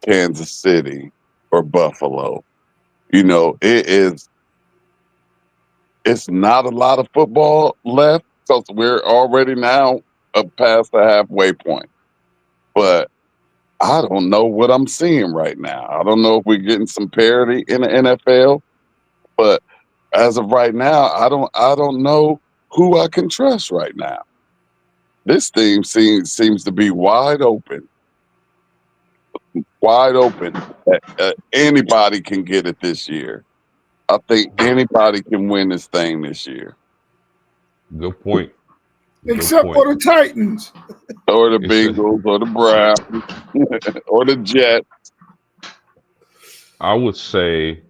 Kansas City or Buffalo. It's not a lot of football left because we're already now past the halfway point. But I don't know what I'm seeing right now. I don't know if we're getting some parity in the NFL, but as of right now, I don't know who I can trust right now. This team seems to be wide open. Wide open. Anybody can get it this year. I think anybody can win this thing this year. Good point. Except for the Titans. Or the Bengals, or the Browns, or the Jets. I would say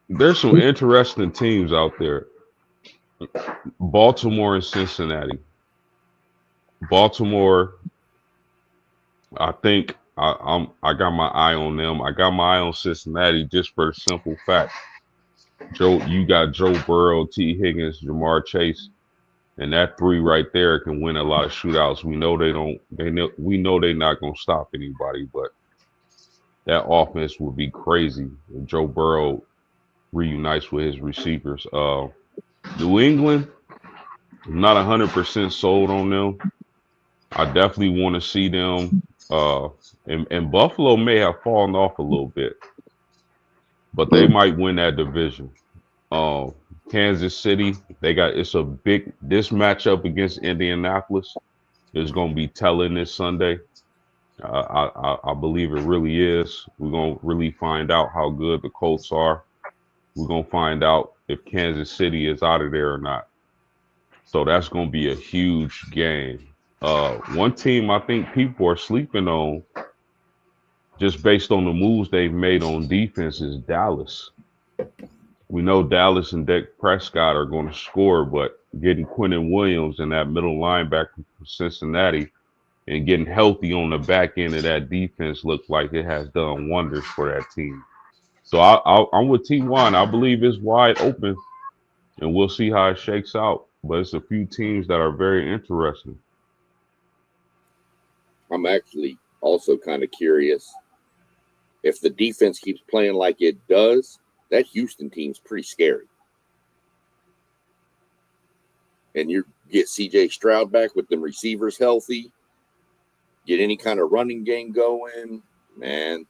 there's some interesting teams out there. Baltimore and Cincinnati. Baltimore, I think I got my eye on them. I got my eye on Cincinnati just for the simple fact. You got Joe Burrow, T. Higgins, Jamar Chase, and that three right there can win a lot of shootouts. We know we know they're not gonna stop anybody, but that offense would be crazy if Joe Burrow reunites with his receivers. New England, I'm not 100% sold on them. I definitely want to see them. And Buffalo may have fallen off a little bit, but they might win that division. Kansas City, this matchup against Indianapolis is going to be telling this Sunday. I believe it really is. We're going to really find out how good the Colts are. we're gonna find out if Kansas City is out of there or not. So that's gonna be a huge game. One team I think people are sleeping on just based on the moves they've made on defense is Dallas. We know Dallas and Dak Prescott are going to score, but getting Quentin Williams and that middle linebacker from Cincinnati and getting healthy on the back end of that defense looked like it has done wonders for that team. So I'm with T1. I believe it's wide open, and we'll see how it shakes out. But it's a few teams that are very interesting. I'm actually also kind of curious if the defense keeps playing like it does. That Houston team's pretty scary. And you get C.J. Stroud back with them receivers healthy, get any kind of running game going, man.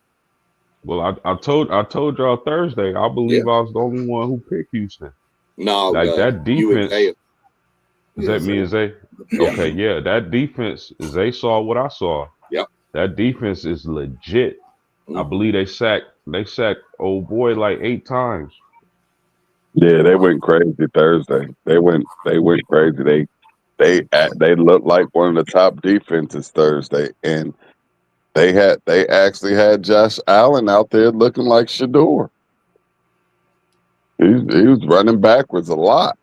Well, I told y'all Thursday. I believe I was the only one who picked Houston. No, like that defense. Is that me and Zay? Yeah. Okay, yeah, that defense. Zay saw what I saw. Yep. That defense is legit. I believe they sacked old boy like 8 times. Yeah, they went crazy Thursday. They went crazy. They looked like one of the top defenses Thursday, and they actually had Josh Allen out there looking like Shador. He was running backwards a lot.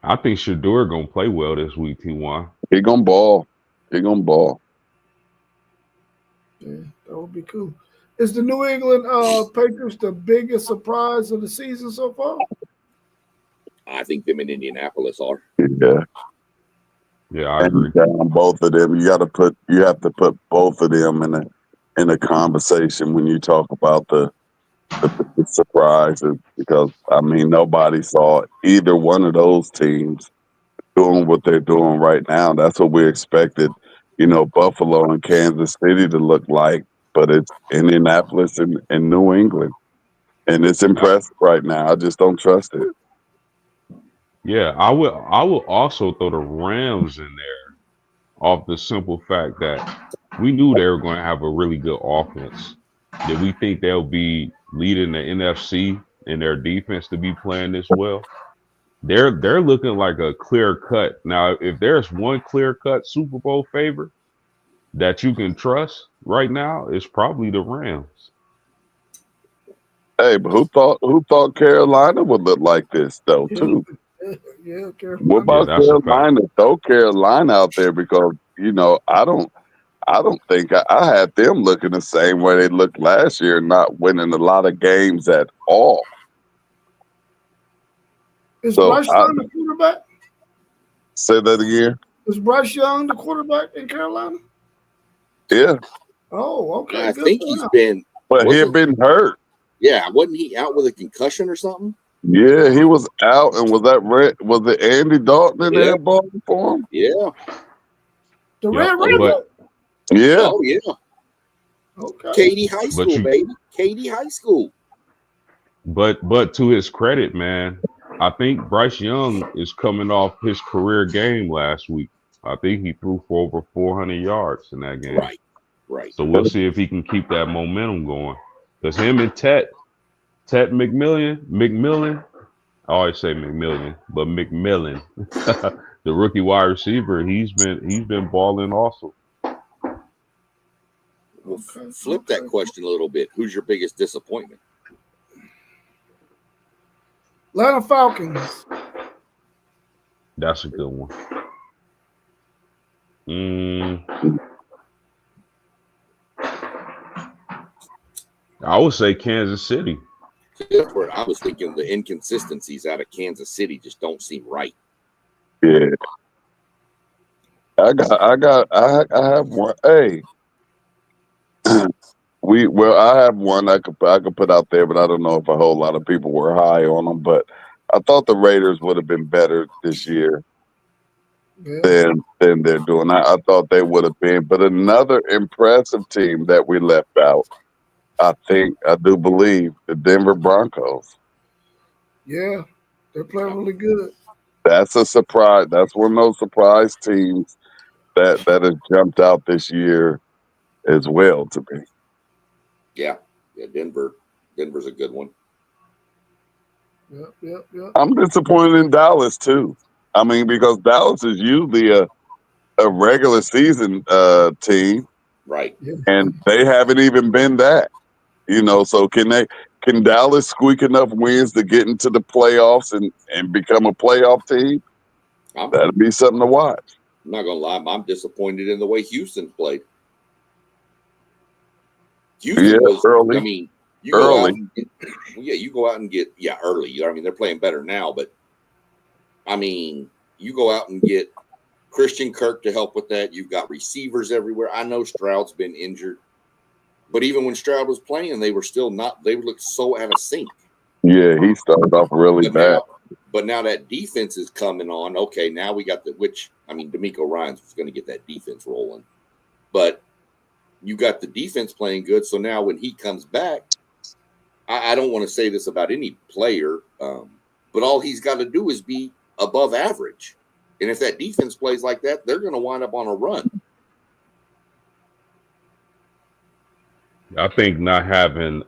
I think Shador gonna play well this week, T1. He gonna ball. He gonna ball. Yeah, that would be cool. Is the New England Patriots the biggest surprise of the season so far? I think them in Indianapolis are. Yeah. Yeah, I agree. Down both of them. You have to put both of them in a conversation when you talk about the surprises, because I mean nobody saw either one of those teams doing what they're doing right now. That's what we expected, Buffalo and Kansas City to look like, but it's Indianapolis and New England. And it's impressive right now. I just don't trust it. Yeah, I will also throw the Rams in there off the simple fact that we knew they were going to have a really good offense. Did we think they'll be leading the NFC and their defense to be playing this well? They're looking like a clear cut. Now, if there's one clear cut Super Bowl favorite that you can trust right now, it's probably the Rams. Hey, but who thought Carolina would look like this though, too? Yeah, Carolina. What about Carolina? Throw Carolina out there, because I don't think I had them looking the same way they looked last year, not winning a lot of games at all. Is Bryce Young the quarterback? Say that again. Is Bryce Young the quarterback in Carolina? Yeah. Oh, okay. I think he's been. But he had been hurt. Yeah, wasn't he out with a concussion or something? Yeah, he was out, and was it Andy Dalton in there balling for him? Yeah. The Red Raven? Yeah. Oh, yeah. Okay. Katy High School, baby. Katy High School. But to his credit, man, I think Bryce Young is coming off his career game last week. I think he threw for over 400 yards in that game. Right. So we'll see if he can keep that momentum going. Because him and Tet McMillan, I always say McMillan, but McMillan, the rookie wide receiver, he's been balling also. We'll flip that question a little bit. Who's your biggest disappointment? Atlanta Falcons. That's a good one. I would say Kansas City. That's where I was thinking the inconsistencies out of Kansas City just don't seem right. Yeah. I have one. Hey. I have one I could put out there, but I don't know if a whole lot of people were high on them. But I thought the Raiders would have been better this year than they're doing. I thought they would have been. But another impressive team that we left out, I do believe, the Denver Broncos. Yeah, they're playing really good. That's a surprise. That's one of those surprise teams that has jumped out this year as well to me. Yeah, Denver's a good one. Yep. I'm disappointed in Dallas too. I mean, because Dallas is usually a regular season team, Right. Yeah. and they haven't even been that. So can Dallas squeak enough wins to get into the playoffs and become a playoff team? I'm That'd be something to watch. not gonna lie, I'm disappointed in the way Houston played. Yeah, Houston was, I early, mean, you go out early. and get, you go out and get, early. I mean, they're playing better now, but I mean, you go out and get Christian Kirk to help with that. You've got receivers everywhere. I know Stroud's been injured, but even when Stroud was playing, they were still not. They looked so out of sync. Yeah, he started off really But bad. now that defense is coming on. Okay, now we got D'Amico Ryans was going to get that defense rolling, but you got the defense playing good. So now when he comes back, I don't want to say this about any player, but all he's got to do is be above average. And if that defense plays like that, they're going to wind up on a run. I think not having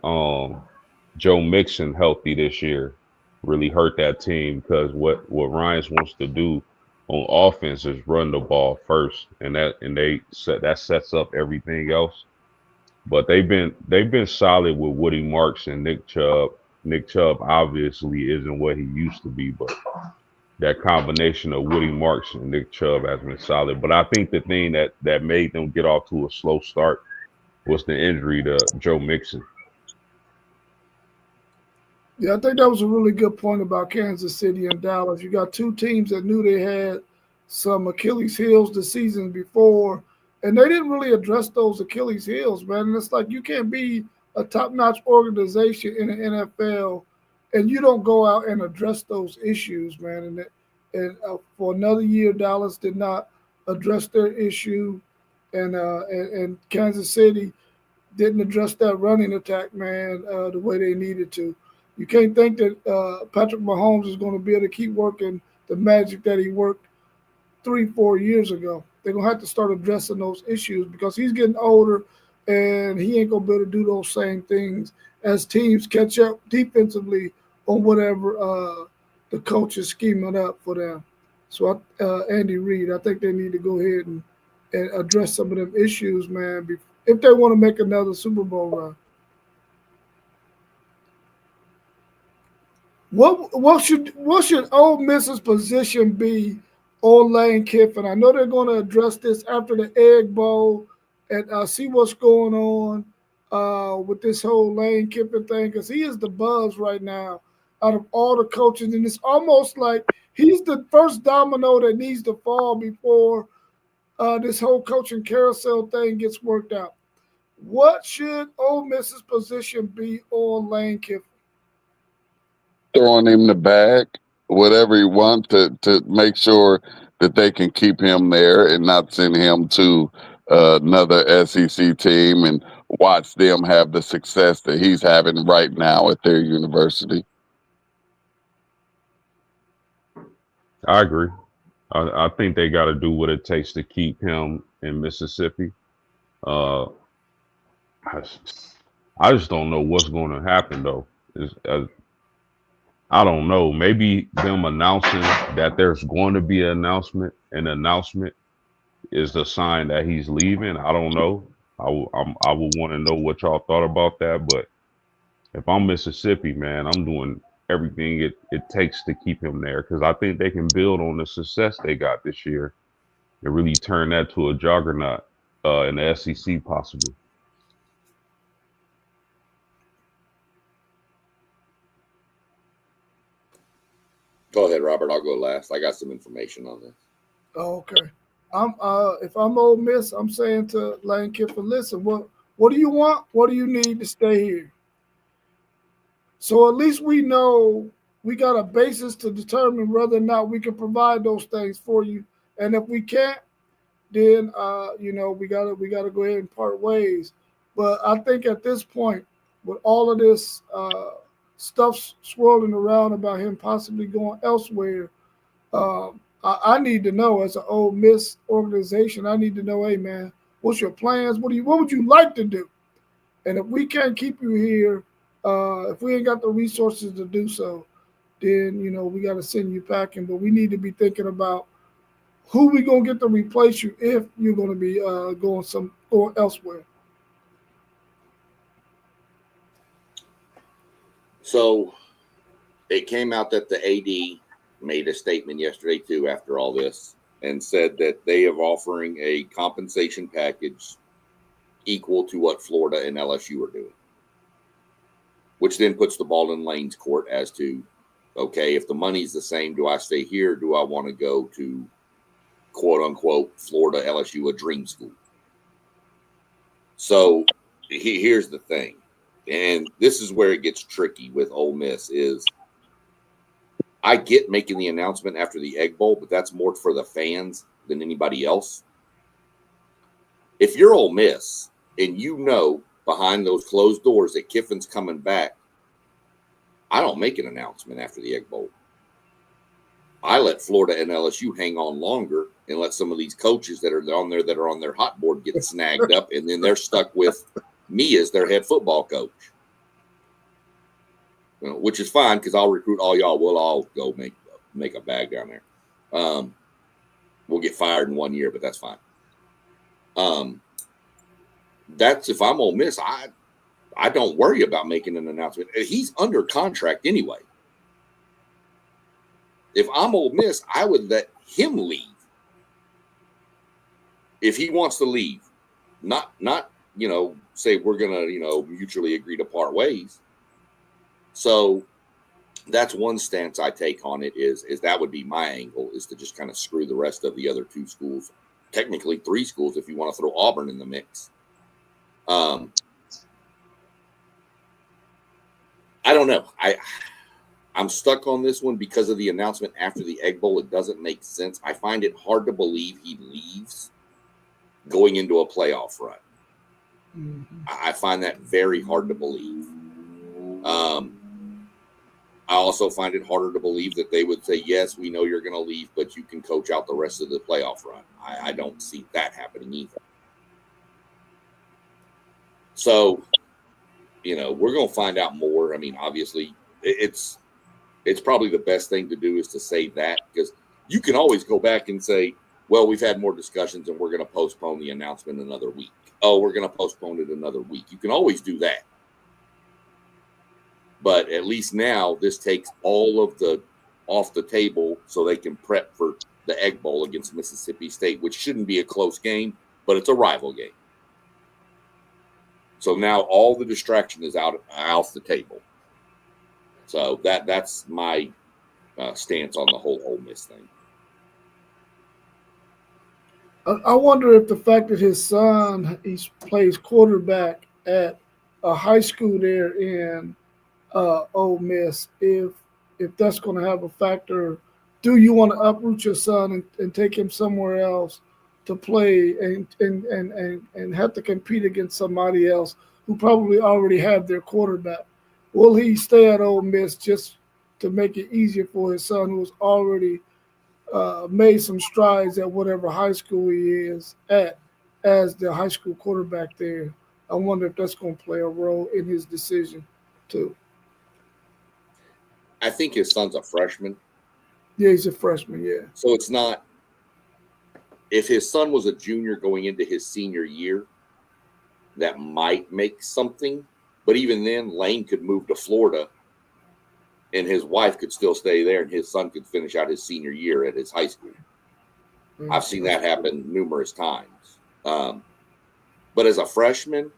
Joe Mixon healthy this year really hurt that team because what Ryans wants to do on offense is run the ball first, and that sets up everything else. But they've been solid with Woody Marks and Nick Chubb. Nick Chubb obviously isn't what he used to be, but that combination of Woody Marks and Nick Chubb has been solid. But I think the thing that made them get off to a slow start was the injury to Joe Mixon. Yeah, I think that was a really good point about Kansas City and Dallas. You got two teams that knew they had some Achilles heels the season before, and they didn't really address those Achilles heels, man. And it's like you can't be a top-notch organization in the NFL and you don't go out and address those issues, man. And for another year, Dallas did not address their issue, and Kansas City didn't address that running attack, man, the way they needed to. You can't think that Patrick Mahomes is going to be able to keep working the magic that he worked 3, 4 years ago. They're going to have to start addressing those issues because he's getting older and he ain't going to be able to do those same things as teams catch up defensively on whatever the coach is scheming up for them. So, Andy Reid, I think they need to go ahead and address some of them issues, man, if they want to make another Super Bowl run. What should Ole Miss's position be on Lane Kiffin? I know they're going to address this after the Egg Bowl and see what's going on with this whole Lane Kiffin thing because he is the buzz right now out of all the coaches, and it's almost like he's the first domino that needs to fall before this whole coaching carousel thing gets worked out. What should Ole Miss's position be on Lane Kiffin? Throwing him the bag, whatever he wants to make sure that they can keep him there and not send him to another SEC team and watch them have the success that he's having right now at their university. I agree. I think they got to do what it takes to keep him in Mississippi. Uh, I just don't know what's going to happen though. I don't know. Maybe them announcing that there's going to be an announcement is the sign that he's leaving. I don't know. I would want to know what y'all thought about that. But if I'm Mississippi, man, I'm doing everything it takes to keep him there because I think they can build on the success they got this year and really turn that to a juggernaut in the SEC possibly. Go ahead, Robert. I'll go last. I got some information on this. Oh, okay. If I'm Ole Miss, I'm saying to Lane Kiffin, listen, what do you want? What do you need to stay here? So at least we know we got a basis to determine whether or not we can provide those things for you. And if we can't, then we gotta go ahead and part ways. But I think at this point, with all of this stuff swirling around about him possibly going elsewhere, I need to know as an Ole Miss organization. I need to know, hey man, what's your plans? What would you like to do? And if we can't keep you here, if we ain't got the resources to do so, then we got to send you packing. But we need to be thinking about who we gonna get to replace you if you're gonna be going elsewhere. So it came out that the AD made a statement yesterday too after all this and said that they are offering a compensation package equal to what Florida and LSU are doing, which then puts the ball in Lane's court as to, okay, if the money's the same, do I stay here? Do I want to go to quote unquote Florida, LSU, a dream school? So here's the thing, and this is where it gets tricky with Ole Miss is I get making the announcement after the Egg Bowl, but that's more for the fans than anybody else. If you're Ole Miss and behind those closed doors that Kiffin's coming back, I don't make an announcement after the Egg Bowl. I let Florida and LSU hang on longer and let some of these coaches that are on their hot board get snagged up, and then they're stuck with me as their head football coach. Which is fine because I'll recruit all y'all. We'll all go make a bag down there. We'll get fired in 1 year, but that's fine. That's if I'm Ole Miss, I don't worry about making an announcement. He's under contract anyway. If I'm Ole Miss, I would let him leave if he wants to leave. Not say we're gonna mutually agree to part ways. So that's one stance I take on it is that would be my angle, is to just kind of screw the rest of the other two schools, technically three schools if you want to throw Auburn in the mix. I don't know. I'm stuck on this one because of the announcement after the Egg Bowl. It doesn't make sense. I find it hard to believe he leaves going into a playoff run. Mm-hmm. I find that very hard to believe. I also find it harder to believe that they would say, yes, we know you're going to leave, but you can coach out the rest of the playoff run. I don't see that happening either. So, we're going to find out more. I mean, obviously, it's probably the best thing to do is to say that, because you can always go back and say, well, we've had more discussions and we're going to postpone the announcement another week. Oh, we're going to postpone it another week. You can always do that. But at least now this takes all of the off the table so they can prep for the Egg Bowl against Mississippi State, which shouldn't be a close game, but it's a rival game. So now all the distraction is off the table. So that's my stance on the whole Ole Miss thing. I wonder if the fact that his son plays quarterback at a high school there in Ole Miss, if that's going to have a factor. Do you want to uproot your son and take him somewhere else to play and have to compete against somebody else who probably already have their quarterback? Will he stay at Ole Miss just to make it easier for his son, who's already made some strides at whatever high school he is at as the high school quarterback there? I wonder if that's going to play a role in his decision too. I think his son's a freshman. Yeah, he's a freshman, yeah. So it's not – if his son was a junior going into his senior year, that might make something. But even then, Lane could move to Florida and his wife could still stay there and his son could finish out his senior year at his high school. Mm-hmm. I've seen that happen numerous times. But as a freshman,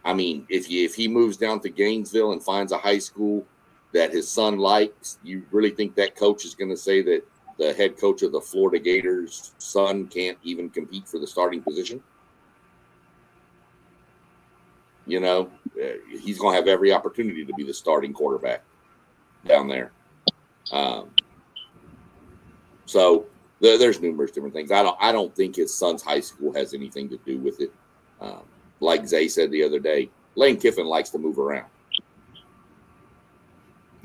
I mean, if he moves down to Gainesville and finds a high school that his son likes, you really think that coach is going to say that the head coach of the Florida Gators' son can't even compete for the starting position? He's going to have every opportunity to be the starting quarterback down there. So there's numerous different things. I don't think his son's high school has anything to do with it. Like Zay said the other day, Lane Kiffin likes to move around.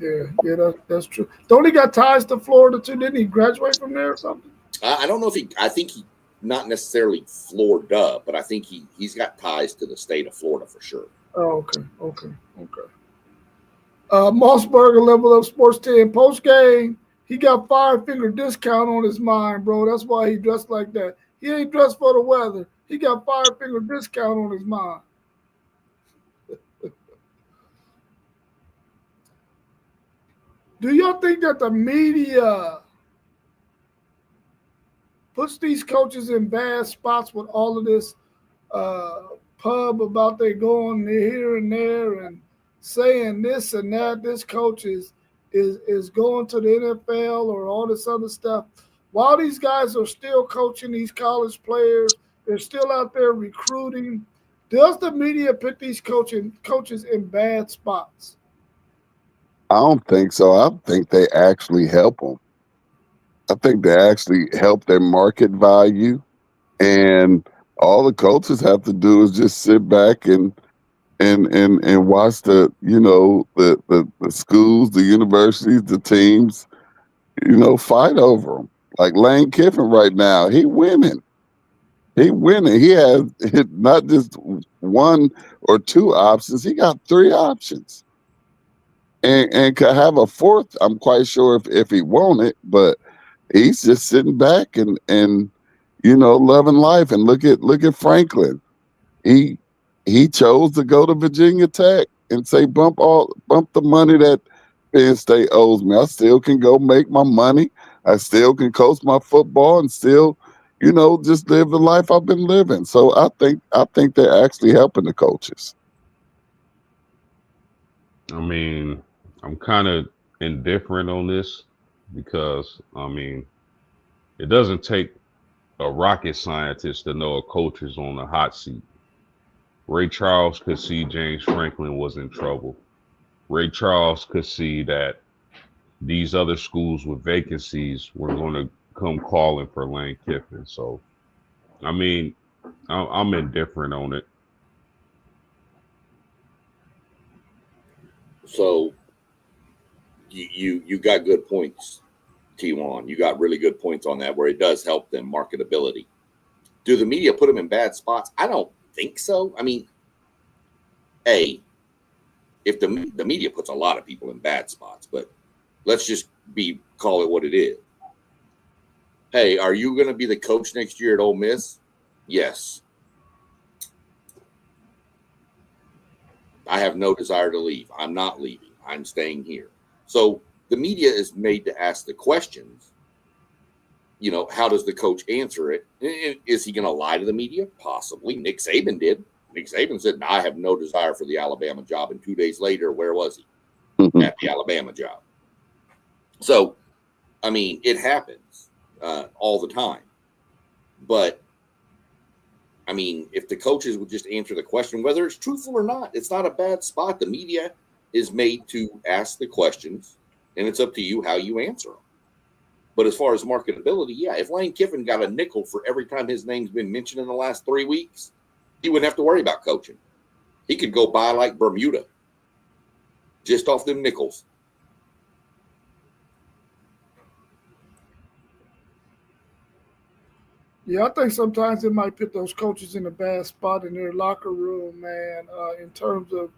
Yeah, that's true. Don't he got ties to Florida too? Didn't he graduate from there or something? I don't know if I think he not necessarily Florida, but I think he's got ties to the state of Florida for sure. Oh, okay. Mossberger Level Up Sports 10 post game. He got five-finger discount on his mind, bro. That's why he dressed like that. He ain't dressed for the weather. He got five-finger discount on his mind. Do y'all think that the media puts these coaches in bad spots with all of this pub about they going here and there and saying this and that? This coach is going to the NFL or all this other stuff. While these guys are still coaching these college players, they're still out there recruiting. Does the media put these coaches in bad spots? I don't think so. I think they actually help them. I think they actually help their market value, and all the coaches have to do is just sit back and watch the the schools, the universities, the teams, fight over them. Like Lane Kiffin right now, he winning. He winning. He has not just one or two options. He got three options, and could have a fourth. I'm quite sure if he want it, but he's just sitting back and loving life. And look at Franklin. He chose to go to Virginia Tech and say bump the money that Penn State owes me. I still can go make my money. I still can coach my football and still, just live the life I've been living. So I think they're actually helping the coaches. I mean, I'm kind of indifferent on this because, I mean, it doesn't take a rocket scientist to know a coach is on the hot seat. Ray Charles could see James Franklin was in trouble. Ray Charles could see that these other schools with vacancies were going to come calling for Lane Kiffin. So, I mean, I'm indifferent on it. So you got good points, T1. You got really good points on that, where it does help them marketability. Do the media put them in bad spots? I don't think so. I mean, if the media puts a lot of people in bad spots, but let's just call it what it is. Hey, are you going to be the coach next year at Ole Miss? Yes. I have no desire to leave. I'm not leaving. I'm staying here. So the media is made to ask the questions. How does the coach answer it? Is he going to lie to the media? Possibly. Nick Saban did. Nick Saban said, I have no desire for the Alabama job. And 2 days later, where was he? At the Alabama job. So, I mean, it happens all the time. But, I mean, if the coaches would just answer the question, whether it's truthful or not, it's not a bad spot. The media is made to ask the questions, and it's up to you how you answer them. But as far as marketability, yeah, if Lane Kiffin got a nickel for every time his name's been mentioned in the last 3 weeks, he wouldn't have to worry about coaching. He could go buy like Bermuda just off them nickels. Yeah, I think sometimes it might put those coaches in a bad spot in their locker room, man, in terms of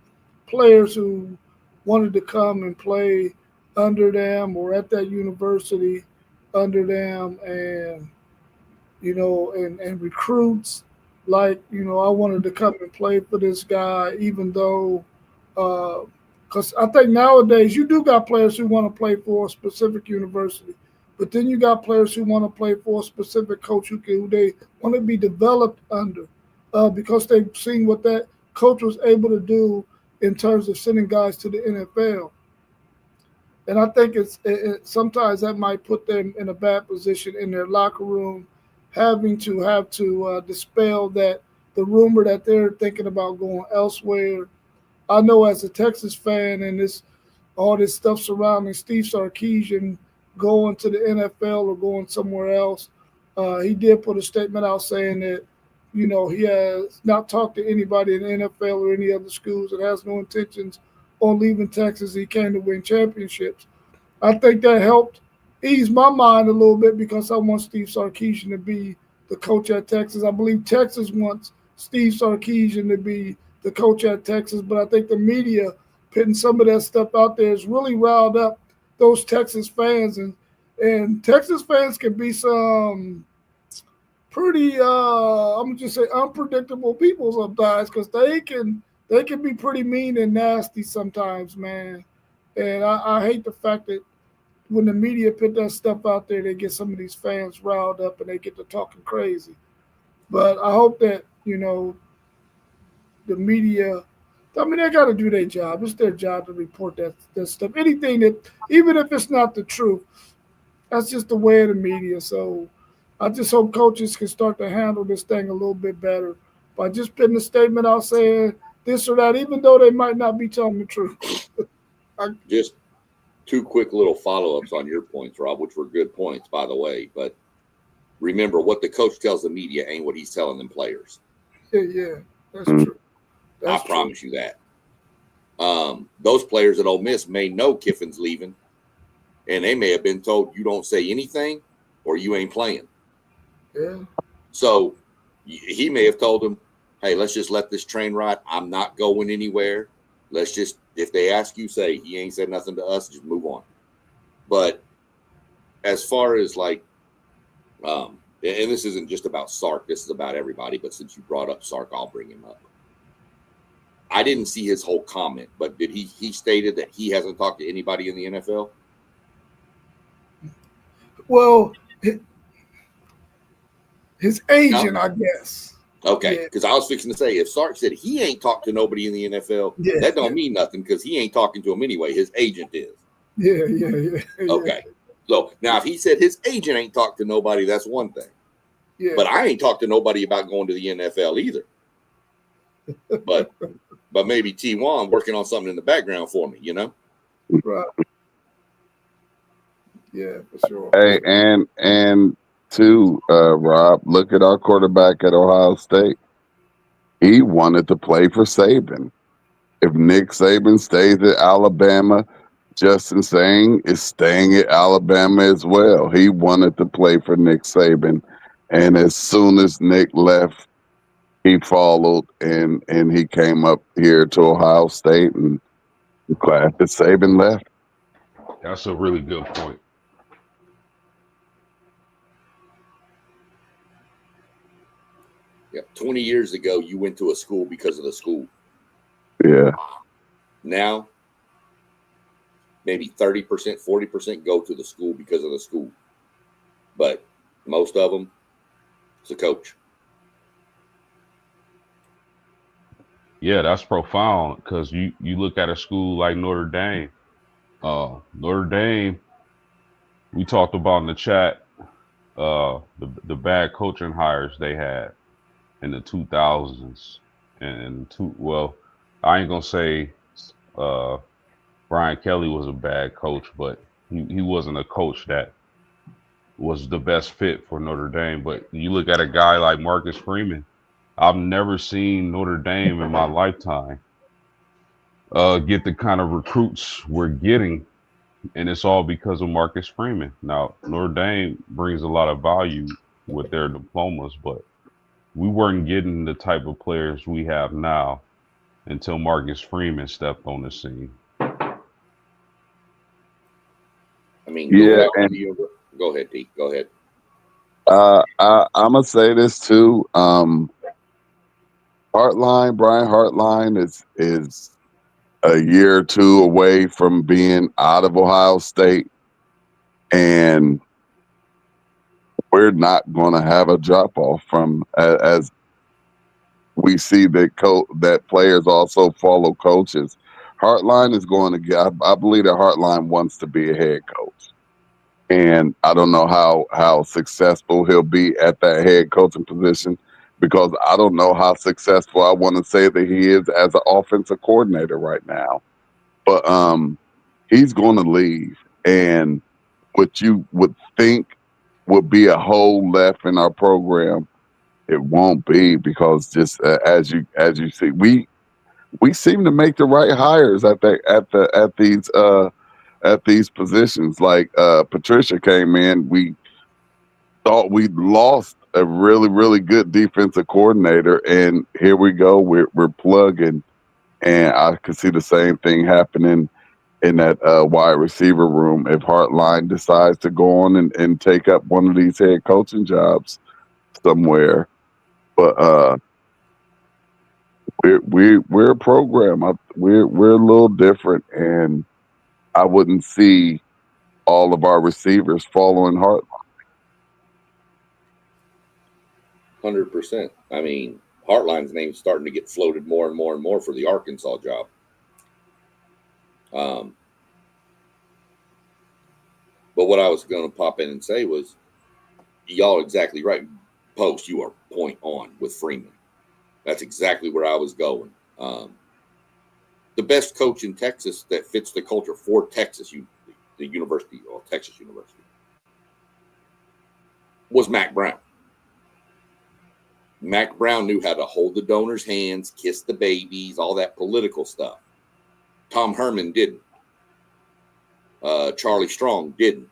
players who wanted to come and play under them or at that university under them, and and recruits like, I wanted to come and play for this guy, even though because I think nowadays you do got players who want to play for a specific university, but then you got players who want to play for a specific coach who they want to be developed under, because they've seen what that coach was able to do in terms of sending guys to the NFL. And I think sometimes that might put them in a bad position in their locker room, having to dispel the rumor that they're thinking about going elsewhere. I know as a Texas fan, and all this stuff surrounding Steve Sarkisian going to the NFL or going somewhere else, he did put a statement out saying that, he has not talked to anybody in the NFL or any other schools and has no intentions on leaving Texas. He came to win championships. I think that helped ease my mind a little bit because I want Steve Sarkisian to be the coach at Texas. I believe Texas wants Steve Sarkisian to be the coach at Texas, but I think the media putting some of that stuff out there has really riled up those Texas fans, and Texas fans can be some pretty I'm gonna just say unpredictable people sometimes because they can be pretty mean and nasty sometimes, man. And I hate the fact that when the media put that stuff out there, they get some of these fans riled up and they get to talking crazy. But I hope that the media. I mean, they got to do their job. It's their job to report that stuff. Anything that, even if it's not the truth, that's just the way of the media. So I just hope coaches can start to handle this thing a little bit better by just putting a statement out saying this or that, even though they might not be telling the truth. Just two quick little follow-ups on your points, Rob, which were good points, by the way. But remember, what the coach tells the media ain't what he's telling them players. Yeah, that's true. I promise you that. Those players at Ole Miss may know Kiffin's leaving, and they may have been told, you don't say anything or you ain't playing. Yeah. So he may have told them, hey, let's just let this train ride. I'm not going anywhere. Let's just, if they ask you, say, he ain't said nothing to us, just move on. But as far as like, and this isn't just about Sark, this is about everybody, but since you brought up Sark, I'll bring him up. I didn't see his whole comment, but did he stated that he hasn't talked to anybody in the NFL? Well, his agent, no? I guess. Okay, because I was fixing to say, if Sark said he ain't talked to nobody in the NFL, that don't mean nothing because he ain't talking to him anyway. His agent is. Yeah. Okay. So now if he said his agent ain't talked to nobody, that's one thing. Yeah. But I ain't talked to nobody about going to the NFL either. But maybe T1 working on something in the background for me, Right. Yeah, for sure. Hey, and too, Rob, look at our quarterback at Ohio State. He wanted to play for Saban. If Nick Saban stays at Alabama, Justin Sane is staying at Alabama as well. He wanted to play for Nick Saban. And as soon as Nick left, he followed and he came up here to Ohio State, and glad that Saban left. That's a really good point. Yeah, 20 years ago, you went to a school because of the school. Yeah. Now, maybe 30%, 40% go to the school because of the school. But most of them, it's a coach. Yeah, that's profound because you look at a school like Notre Dame. Notre Dame, we talked about in the chat the bad coaching hires they had in the 2000s. Well, I ain't going to say Brian Kelly was a bad coach, but he wasn't a coach that was the best fit for Notre Dame. But you look at a guy like Marcus Freeman. I've never seen Notre Dame in my lifetime get the kind of recruits we're getting, and it's all because of Marcus Freeman. Now, Notre Dame brings a lot of value with their diplomas, but we weren't getting the type of players we have now until Marcus Freeman stepped on the scene. I mean, go ahead, Pete. Go ahead. I'm gonna say this too. Brian Hartline is a year or two away from being out of Ohio State, and we're not going to have a drop off from as we see that players also follow coaches. Hartline is going to get. I believe that Hartline wants to be a head coach, and I don't know how successful he'll be at that head coaching position, because I don't know how successful I want to say that he is as an offensive coordinator right now. But he's going to leave, and what you would think would be a hole left in our program, it won't be, because just as you see, we seem to make the right hires at these positions. Like Patricia came in, we thought we'd lost a really, really good defensive coordinator, and here we go, we're plugging And I could see the same thing happening in that wide receiver room if Hartline decides to go on and take up one of these head coaching jobs somewhere. But we're a program. We're a little different, and I wouldn't see all of our receivers following Hartline. 100%. I mean, Hartline's name's starting to get floated more and more and more for the Arkansas job. But what I was going to pop in and say was, y'all exactly right. Post, you are point on with Freeman. That's exactly where I was going. The best coach in Texas that fits the culture for Texas, the University, or Texas University, was Mac Brown. Mac Brown knew how to hold the donors' hands, kiss the babies, all that political stuff. Tom Herman didn't. Charlie Strong didn't.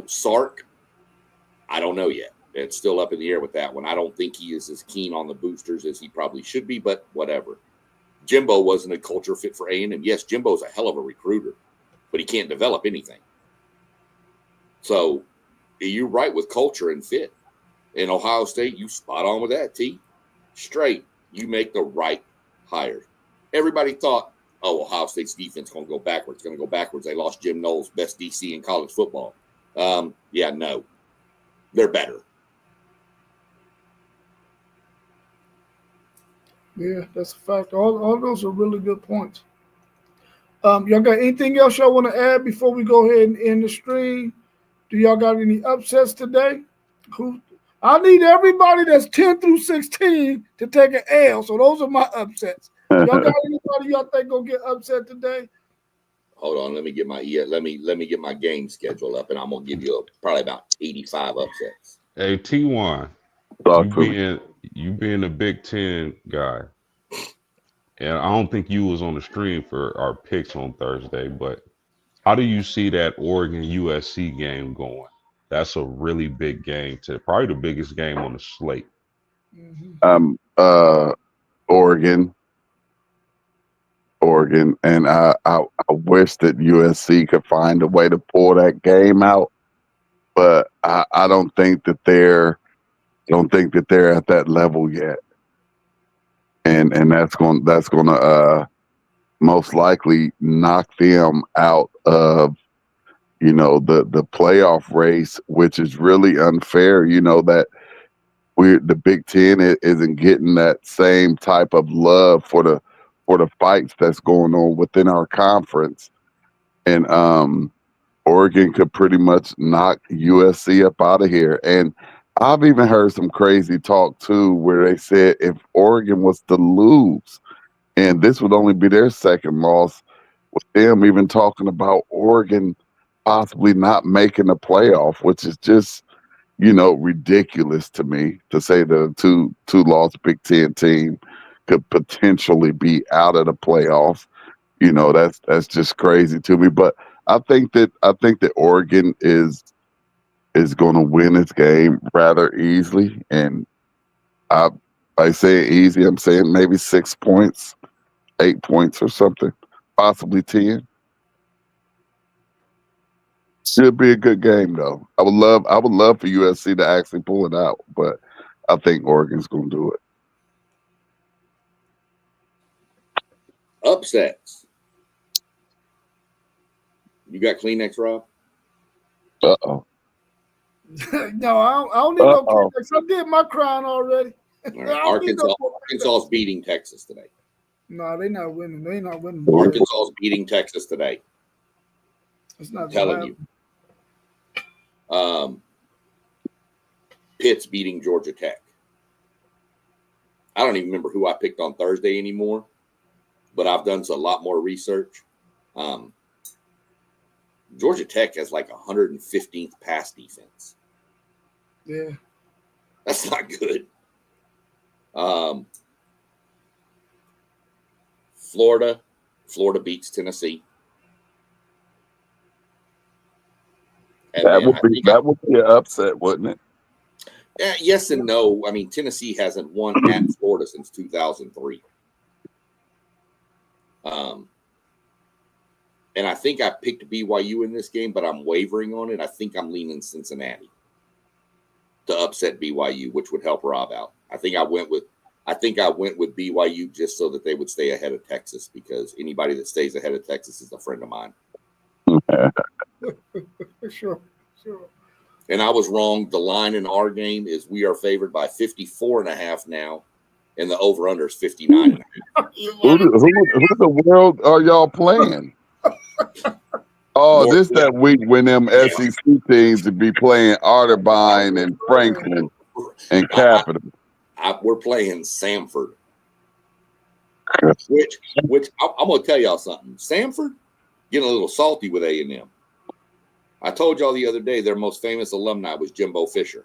Sark, I don't know yet. It's still up in the air with that one. I don't think he is as keen on the boosters as he probably should be, but whatever. Jimbo wasn't a culture fit for A&M. Yes, Jimbo's a hell of a recruiter, but he can't develop anything. So you're right with culture and fit. In Ohio State, you spot on with that, T. Straight. You make the right hires. Everybody thought, Ohio State's defense is going to go backwards. It's going to go backwards. They lost Jim Knowles, best DC in college football. No. They're better. Yeah, that's a fact. All those are really good points. Y'all got anything else y'all want to add before we go ahead and end the stream? Do y'all got any upsets today? I need everybody that's 10 through 16 to take an L. So those are my upsets. Y'all got anybody y'all think gonna get upset today? Hold on, let me get my get my game schedule up, and I'm gonna give you probably about 85 upsets. Hey T1, you being a Big Ten guy, and I don't think you was on the stream for our picks on Thursday, but how do you see that Oregon USC game going? That's a really big game probably the biggest game on the slate. Oregon, and I wish that USC could find a way to pull that game out, but I don't think that they're at that level yet, and that's going to most likely knock them out of the playoff race, which is really unfair. That the Big Ten isn't getting that same type of love for the fights that's going on within our conference, and Oregon could pretty much knock USC up out of here. And I've even heard some crazy talk too, where they said if Oregon was to lose, and this would only be their second loss, with them even talking about Oregon possibly not making the playoff, which is just ridiculous to me, to say the two loss Big Ten team could potentially be out of the playoffs. That's just crazy to me. But I think that Oregon is going to win this game rather easily, and I say easy, I'm saying maybe 6 points, 8 points or something, possibly 10. Should be a good game though. I would love for USC to actually pull it out, but I think Oregon's going to do it. Upsets. You got Kleenex, Rob? Uh-oh. No, I don't need no Kleenex. I did my crying already. Right. Arkansas's beating Texas today. No, they're not winning. They're not winning. Arkansas's beating Texas today. It's not telling you. Pitt's beating Georgia Tech. I don't even remember who I picked on Thursday anymore, but I've done a lot more research. Georgia Tech has like 115th pass defense. Yeah. That's not good. Florida beats Tennessee. That would be an upset, wouldn't it? Yes and no. I mean, Tennessee hasn't won at Florida since 2003. And I think I picked BYU in this game, but I'm wavering on it. I think I'm leaning Cincinnati to upset BYU, which would help Rob out. I think I went with BYU just so that they would stay ahead of Texas, because anybody that stays ahead of Texas is a friend of mine. Sure. And I was wrong. The line in our game is we are favored by 54.5 now, and the over-under is 59.5. Who the world are y'all playing? Oh, this that week when them SEC teams would be playing Arterburn and Franklin and Capital. We're playing Samford, which I'm going to tell y'all something. Samford getting a little salty with A&M. I told y'all the other day their most famous alumni was Jimbo Fisher.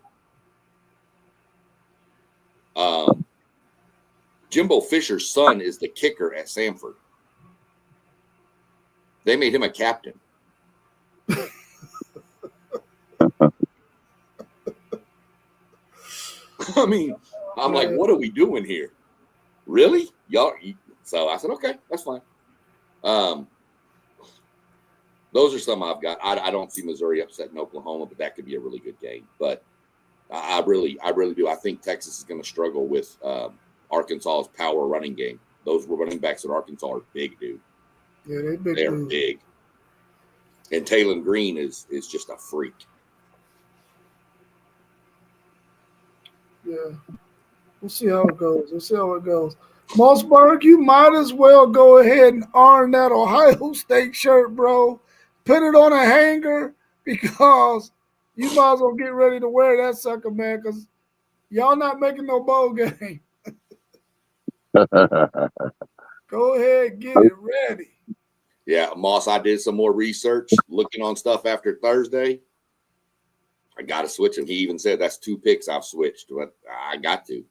Jimbo Fisher's son is the kicker at Samford. They made him a captain. I mean, I'm like, what are we doing here? Really? Y'all? So I said, okay, that's fine. Those are some I've got. I don't see Missouri upsetting Oklahoma, but that could be a really good game. But I really do. I think Texas is going to struggle with Arkansas's power running game. Those running backs at Arkansas are big, dude. Yeah, they're big. They're big. And Taylor Green is just a freak. Yeah. We'll see how it goes. Mossberg, you might as well go ahead and iron that Ohio State shirt, bro. Put it on a hanger, because you might as well get ready to wear that sucker, man, because y'all not making no bowl game. Go ahead, get it ready. Yeah, Moss, I did some more research looking on stuff after Thursday. I got to switch him. He even said that's 2 picks I've switched, but I got to.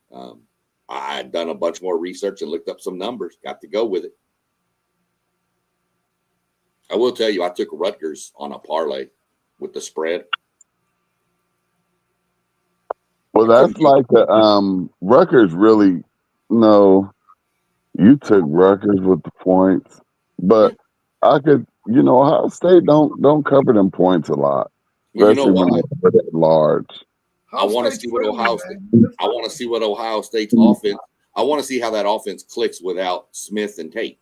I had done a bunch more research and looked up some numbers. Got to go with it. I will tell you, I took Rutgers on a parlay with the spread. Well, that's like Rutgers really. No, you took Rutgers with the points, but I could. Ohio State don't cover them points a lot, especially when they're at large. I want to see what Ohio State. I want to see what Ohio State's offense. I want to see how that offense clicks without Smith and Tate.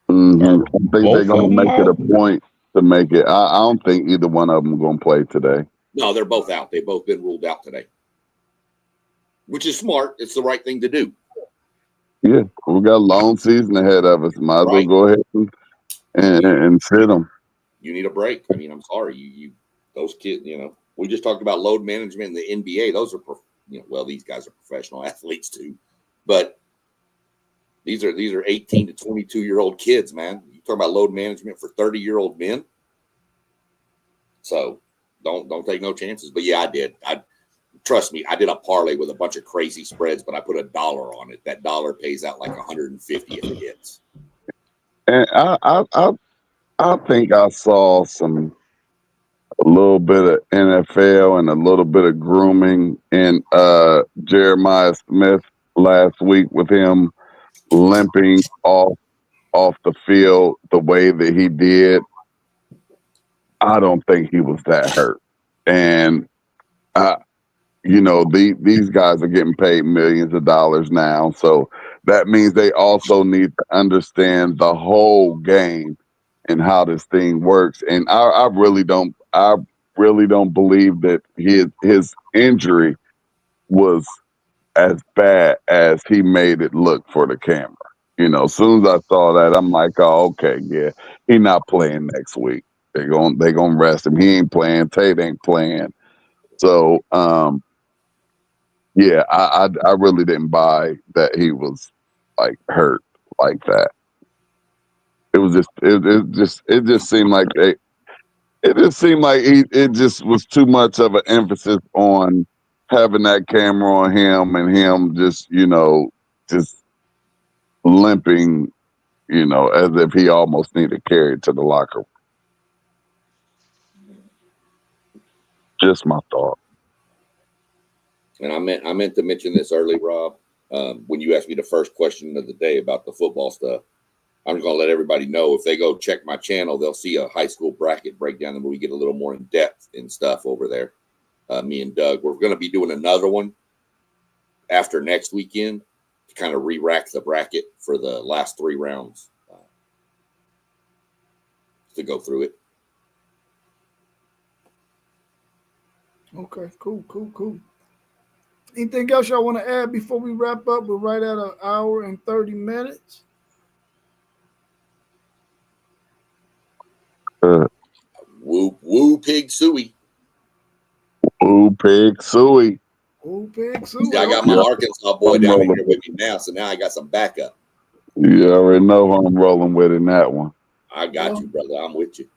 Mm-hmm. I think they're going to make it a point to make it. I don't think either one of them are going to play today. No, they're both out. They've both been ruled out today, which is smart. It's the right thing to do. Yeah, we got a long season ahead of us. Might as well go ahead and sit them. You need a break. I mean, I'm sorry. You those kids, we just talked about load management in the NBA. Those are, these guys are professional athletes too, but these are 18 to 22-year-old kids, man. You talk about load management for 30-year-old men. So don't take no chances. But yeah, I did. Trust me, I did a parlay with a bunch of crazy spreads, but I put $1 on it. That dollar pays out like 150 if it hits. And I think I saw a little bit of NFL and a little bit of grooming in Jeremiah Smith last week, with him limping off the field the way that he did. I don't think he was that hurt. And these guys are getting paid millions of dollars now, so that means they also need to understand the whole game and how this thing works. And I really don't believe that his injury was as bad as he made it look for the camera. As soon as I saw that, I'm like, oh, okay, yeah, he's not playing next week. They're gonna rest him. He ain't playing. Tate ain't playing. So, yeah, I really didn't buy that he was like hurt like that. It was it just seemed like it just was too much of an emphasis on having that camera on him, and him just limping, as if he almost needed carried to the locker room. Just my thought. And I meant to mention this early, Rob, when you asked me the first question of the day about the football stuff. I'm going to let everybody know if they go check my channel, they'll see a high school bracket breakdown, and we get a little more in depth and stuff over there. Me and Doug, we're going to be doing another one after next weekend to kind of re-rack the bracket for the last 3 rounds to go through it. Okay, cool. Anything else y'all want to add before we wrap up? We're right at an hour and 30 minutes. Woo pig suey. Woo pig suey. Woo pig suey. See, I got my Arkansas boy down here with me now, so now I got some backup. You already know who I'm rolling with in that one. I got you, brother. I'm with you.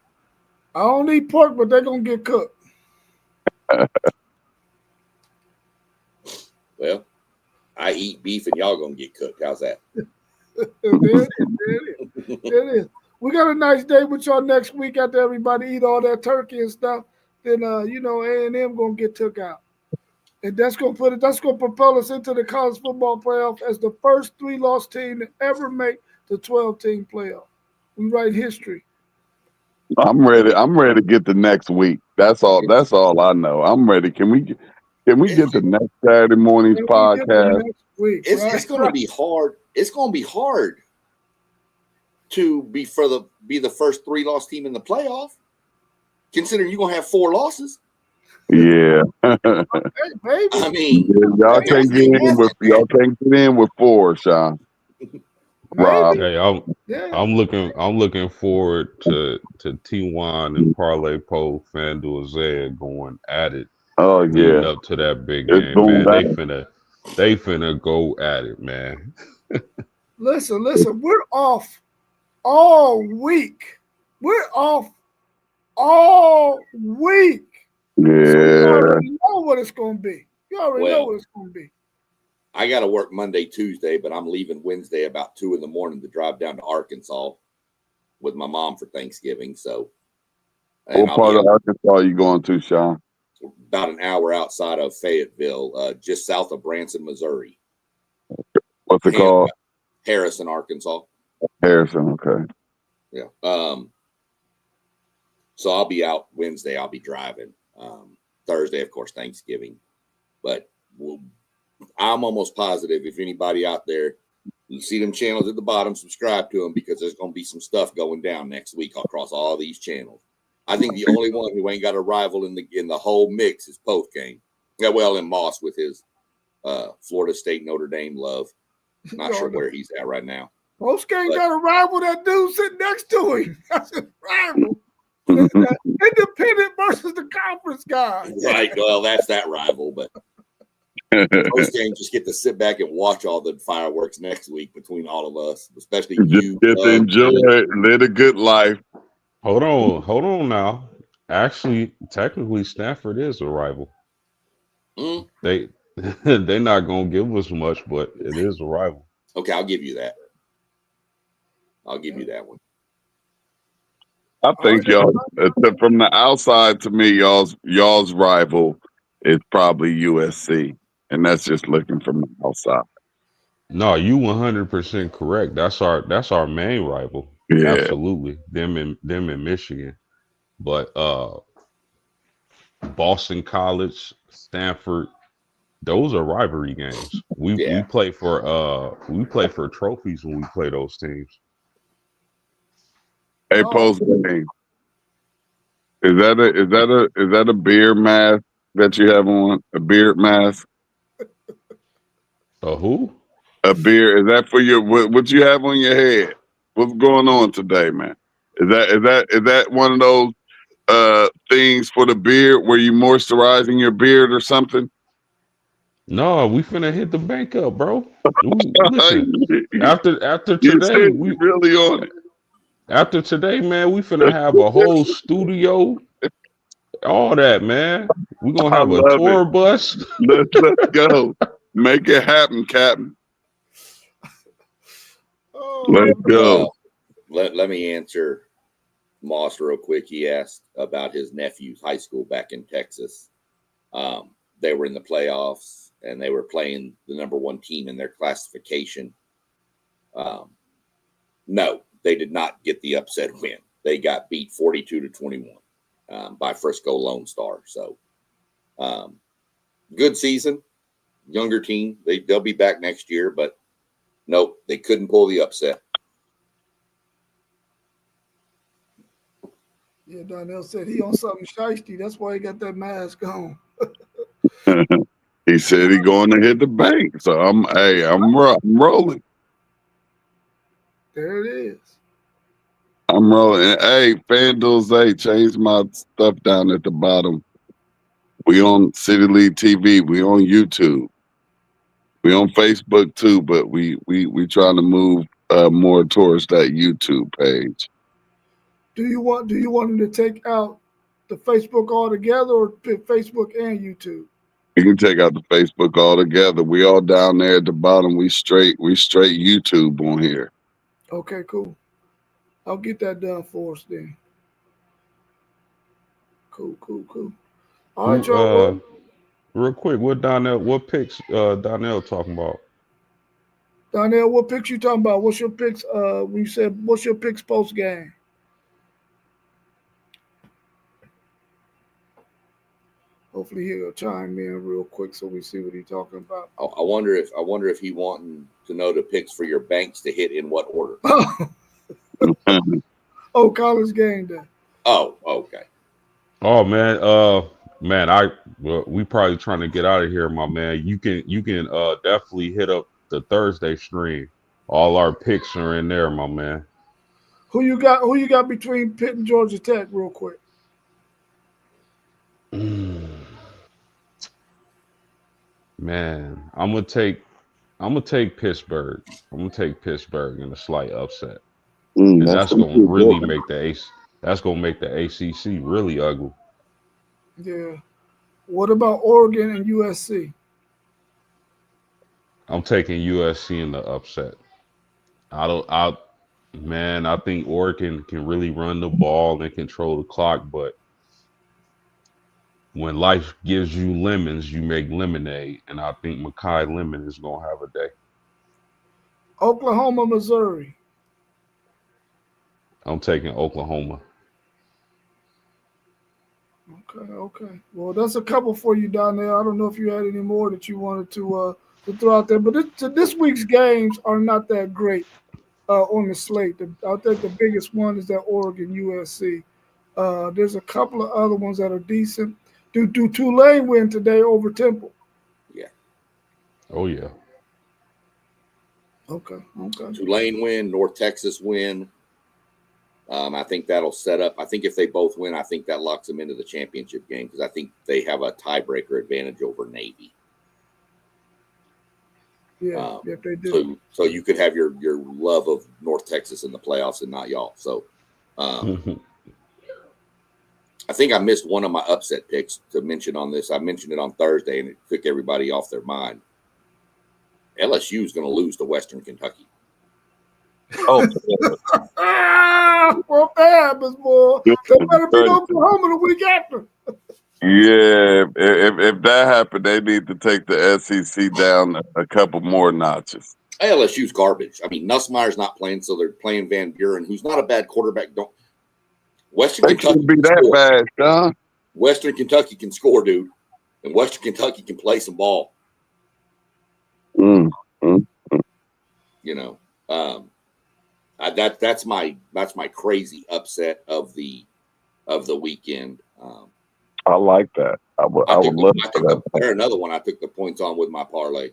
I don't eat pork, but they're going to get cooked. Well, I eat beef and y'all going to get cooked. How's that? It is. We got a nice day with y'all next week after everybody eat all that turkey and stuff. Then, A&M going to get took out. And that's going to propel us into the college football playoff as the first 3-loss team to ever make the 12-team playoff. We write history. I'm ready to get the next week. That's all I know. I'm ready. Can we get the next Saturday morning's podcast? It's going to be hard. It's going to be hard to be the first 3-loss team in the playoff, considering you're going to have 4 losses. Yeah. I mean, y'all can't get in with 4, Sean. Rob. Hey, I'm looking forward to T1 and Parlay Pole, FanDuel, Zed going at it. Oh yeah, leading up to that big game, man. They finna go at it, man. Listen, we're off all week. We're off all week. Yeah. So you already know what it's gonna be. Know what it's gonna be. I got to work Monday, Tuesday, but I'm leaving Wednesday about 2 a.m. to drive down to Arkansas with my mom for Thanksgiving. So, what part of Arkansas are you going to, Sean? About an hour outside of Fayetteville, just south of Branson, Missouri. What's it called? Harrison, Arkansas. Harrison, okay. Yeah. So I'll be out Wednesday. I'll be driving. Thursday, of course, Thanksgiving. But I'm almost positive if anybody out there, you see them channels at the bottom, subscribe to them because there's going to be some stuff going down next week across all these channels. I think the only one who ain't got a rival in the whole mix is Postgame. Yeah, well, and Moss with his Florida State Notre Dame love. Not sure where he's at right now. Postgame got a rival. That dude sitting next to him. That's his rival. Independent versus the conference guy. Right. Well, that's that rival, but Postgame just get to sit back and watch all the fireworks next week between all of us, especially you. Get to enjoy it, live a good life. Hold on now. Actually, technically, Stanford is a rival. They're not gonna give us much, but it is a rival. Okay, I'll give you that. I'll give you that one. I think y'all, from the outside to me, y'all's rival is probably USC, and that's just looking from the outside. No, you 100% correct. That's our main rival. Yeah. Absolutely. Them in Michigan. But Boston College, Stanford, those are rivalry games. We play for trophies when we play those teams. Hey, Postgame. Is that a beard mask that you have on? A beard mask? A who? A beard. Is that for your what you have on your head? What's going on today, man? Is that one of those things for the beard where you moisturizing your beard or something? No, we finna hit the bank up, bro. Listen, after today, we really on it. After today, man, we finna have a whole studio, all that, man. We're gonna have a tour bus. Let's go. Make it happen, Captain. Let's go. Let me answer Moss real quick. He asked about his nephew's high school back in Texas. They were in the playoffs. and they were playing the number one team in their classification. No, they did not get the upset win. They got beat 42-21 by Frisco Lone Star. So, good season, younger team. They'll be back next year, but nope, they couldn't pull the upset. Yeah, Donnell said he on something shiesty. That's why he got that mask on. He said he going to hit the bank. So I'm rolling. There it is. I'm rolling. Hey, FanDuel's change my stuff down at the bottom. We on City League TV. We on YouTube. We on Facebook too, but we trying to move more towards that YouTube page. Do you want him to take out the Facebook altogether, or pick Facebook and YouTube? You can take out the Facebook altogether. We all down there at the bottom. We straight YouTube on here. Okay, cool. I'll get that done for us then. Cool. All right, y'all. Real quick, what picks Donnell talking about? Donnell, what picks you talking about? What's your picks? We said, what's your picks post game? Hopefully he'll chime in real quick so we see what he's talking about. I wonder if he wanting to know the picks for your banks to hit in what order. Oh, college game day. Oh, okay. Oh man, we probably trying to get out of here, my man. You can definitely hit up the Thursday stream. All our picks are in there, my man. Who you got between Pitt and Georgia Tech, real quick? Man, I'm gonna take Pittsburgh. I'm gonna take Pittsburgh in a slight upset, and that's gonna really make the ACC really ugly. Yeah. What about Oregon and USC? I'm taking USC in the upset. I think Oregon can really run the ball and control the clock, but when life gives you lemons, you make lemonade, and I think Makai Lemon is gonna have a day. Oklahoma, Missouri. I'm taking Oklahoma. Okay. Well, that's a couple for you down there. I don't know if you had any more that you wanted to throw out there, but this week's games are not that great on the slate. I think the biggest one is that Oregon USC. There's a couple of other ones that are decent. Do Tulane win today over Temple? Yeah. Oh yeah. Okay. Tulane win, North Texas win. I think that'll set up. I think if they both win, I think that locks them into the championship game because I think they have a tiebreaker advantage over Navy. Yeah, if they do. So you could have your love of North Texas in the playoffs and not y'all. So I think I missed one of my upset picks to mention on this. I mentioned it on Thursday, and it took everybody off their mind. LSU is going to lose to Western Kentucky. Oh, well, bad, boy. They better beat Oklahoma the week after. Yeah, if that happened, they need to take the SEC down a couple more notches. LSU's garbage. I mean, Nussmeier's not playing, so they're playing Van Buren, who's not a bad quarterback. Western Kentucky be that score. Bad, John. Western Kentucky can score, dude, and Western Kentucky can play some ball. You know, that's my crazy upset of the weekend. I like that. I would love that. There's another one I took the points on with my parlay.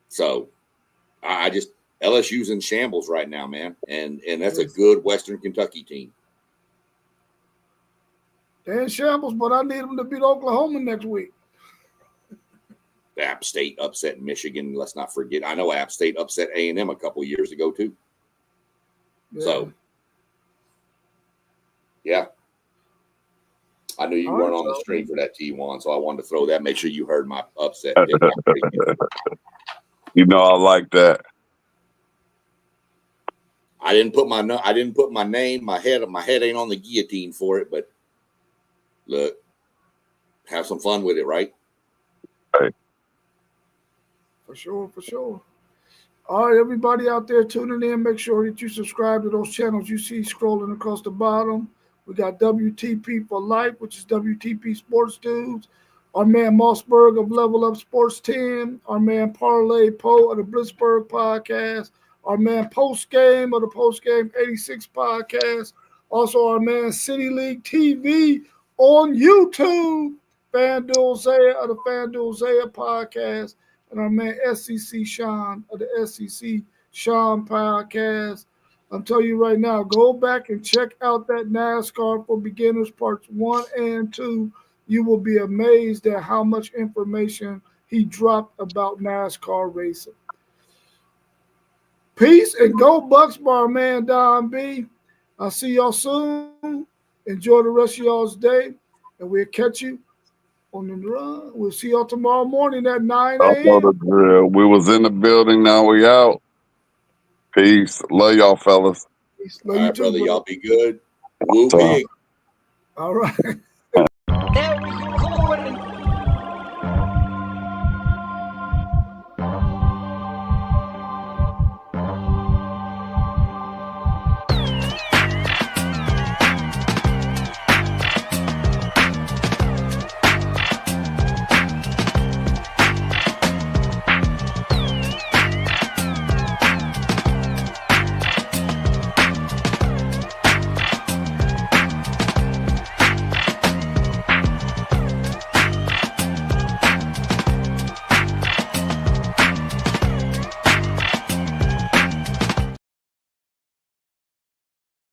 So I just LSU's in shambles right now, man, and that's a good Western Kentucky team. They're in shambles, but I need them to beat Oklahoma next week. App State upset Michigan. Let's not forget. I know App State upset A&M a couple years ago too. Yeah. So, yeah. I knew you weren't on the stream for that T1, so I wanted to throw that. Make sure you heard my upset pick. You know, I like that. I didn't put my name. My head ain't on the guillotine for it, but look, have some fun with it, right? Right. For sure, for sure. All right, everybody out there tuning in, make sure that you subscribe to those channels you see scrolling across the bottom. We got WTP for Life, which is WTP Sports Dudes. Our man Mossberg of Level Up Sports Team. Our man Parlay Poe of the Blitzburg Podcast. Our man Post Game of the Post Game 86 Podcast. Also, our man City League TV on YouTube. FanDuel Zaya of the FanDuel Zaya Podcast, and our man SEC Sean of the SEC Sean Podcast. I'm telling you right now, go back and check out that NASCAR for Beginners Parts 1 and 2. You will be amazed at how much information he dropped about NASCAR racing. Peace and go Bucks by our man Don B. I'll see y'all soon. Enjoy the rest of y'all's day, and we'll catch you on the run. We'll see y'all tomorrow morning at 9 I know the a.m. drill. We was in the building. Now we out. Peace. Love y'all, fellas. Peace. All Love you right, too, brother. brother. Y'all be good. Woo So- pig. All right. There we go.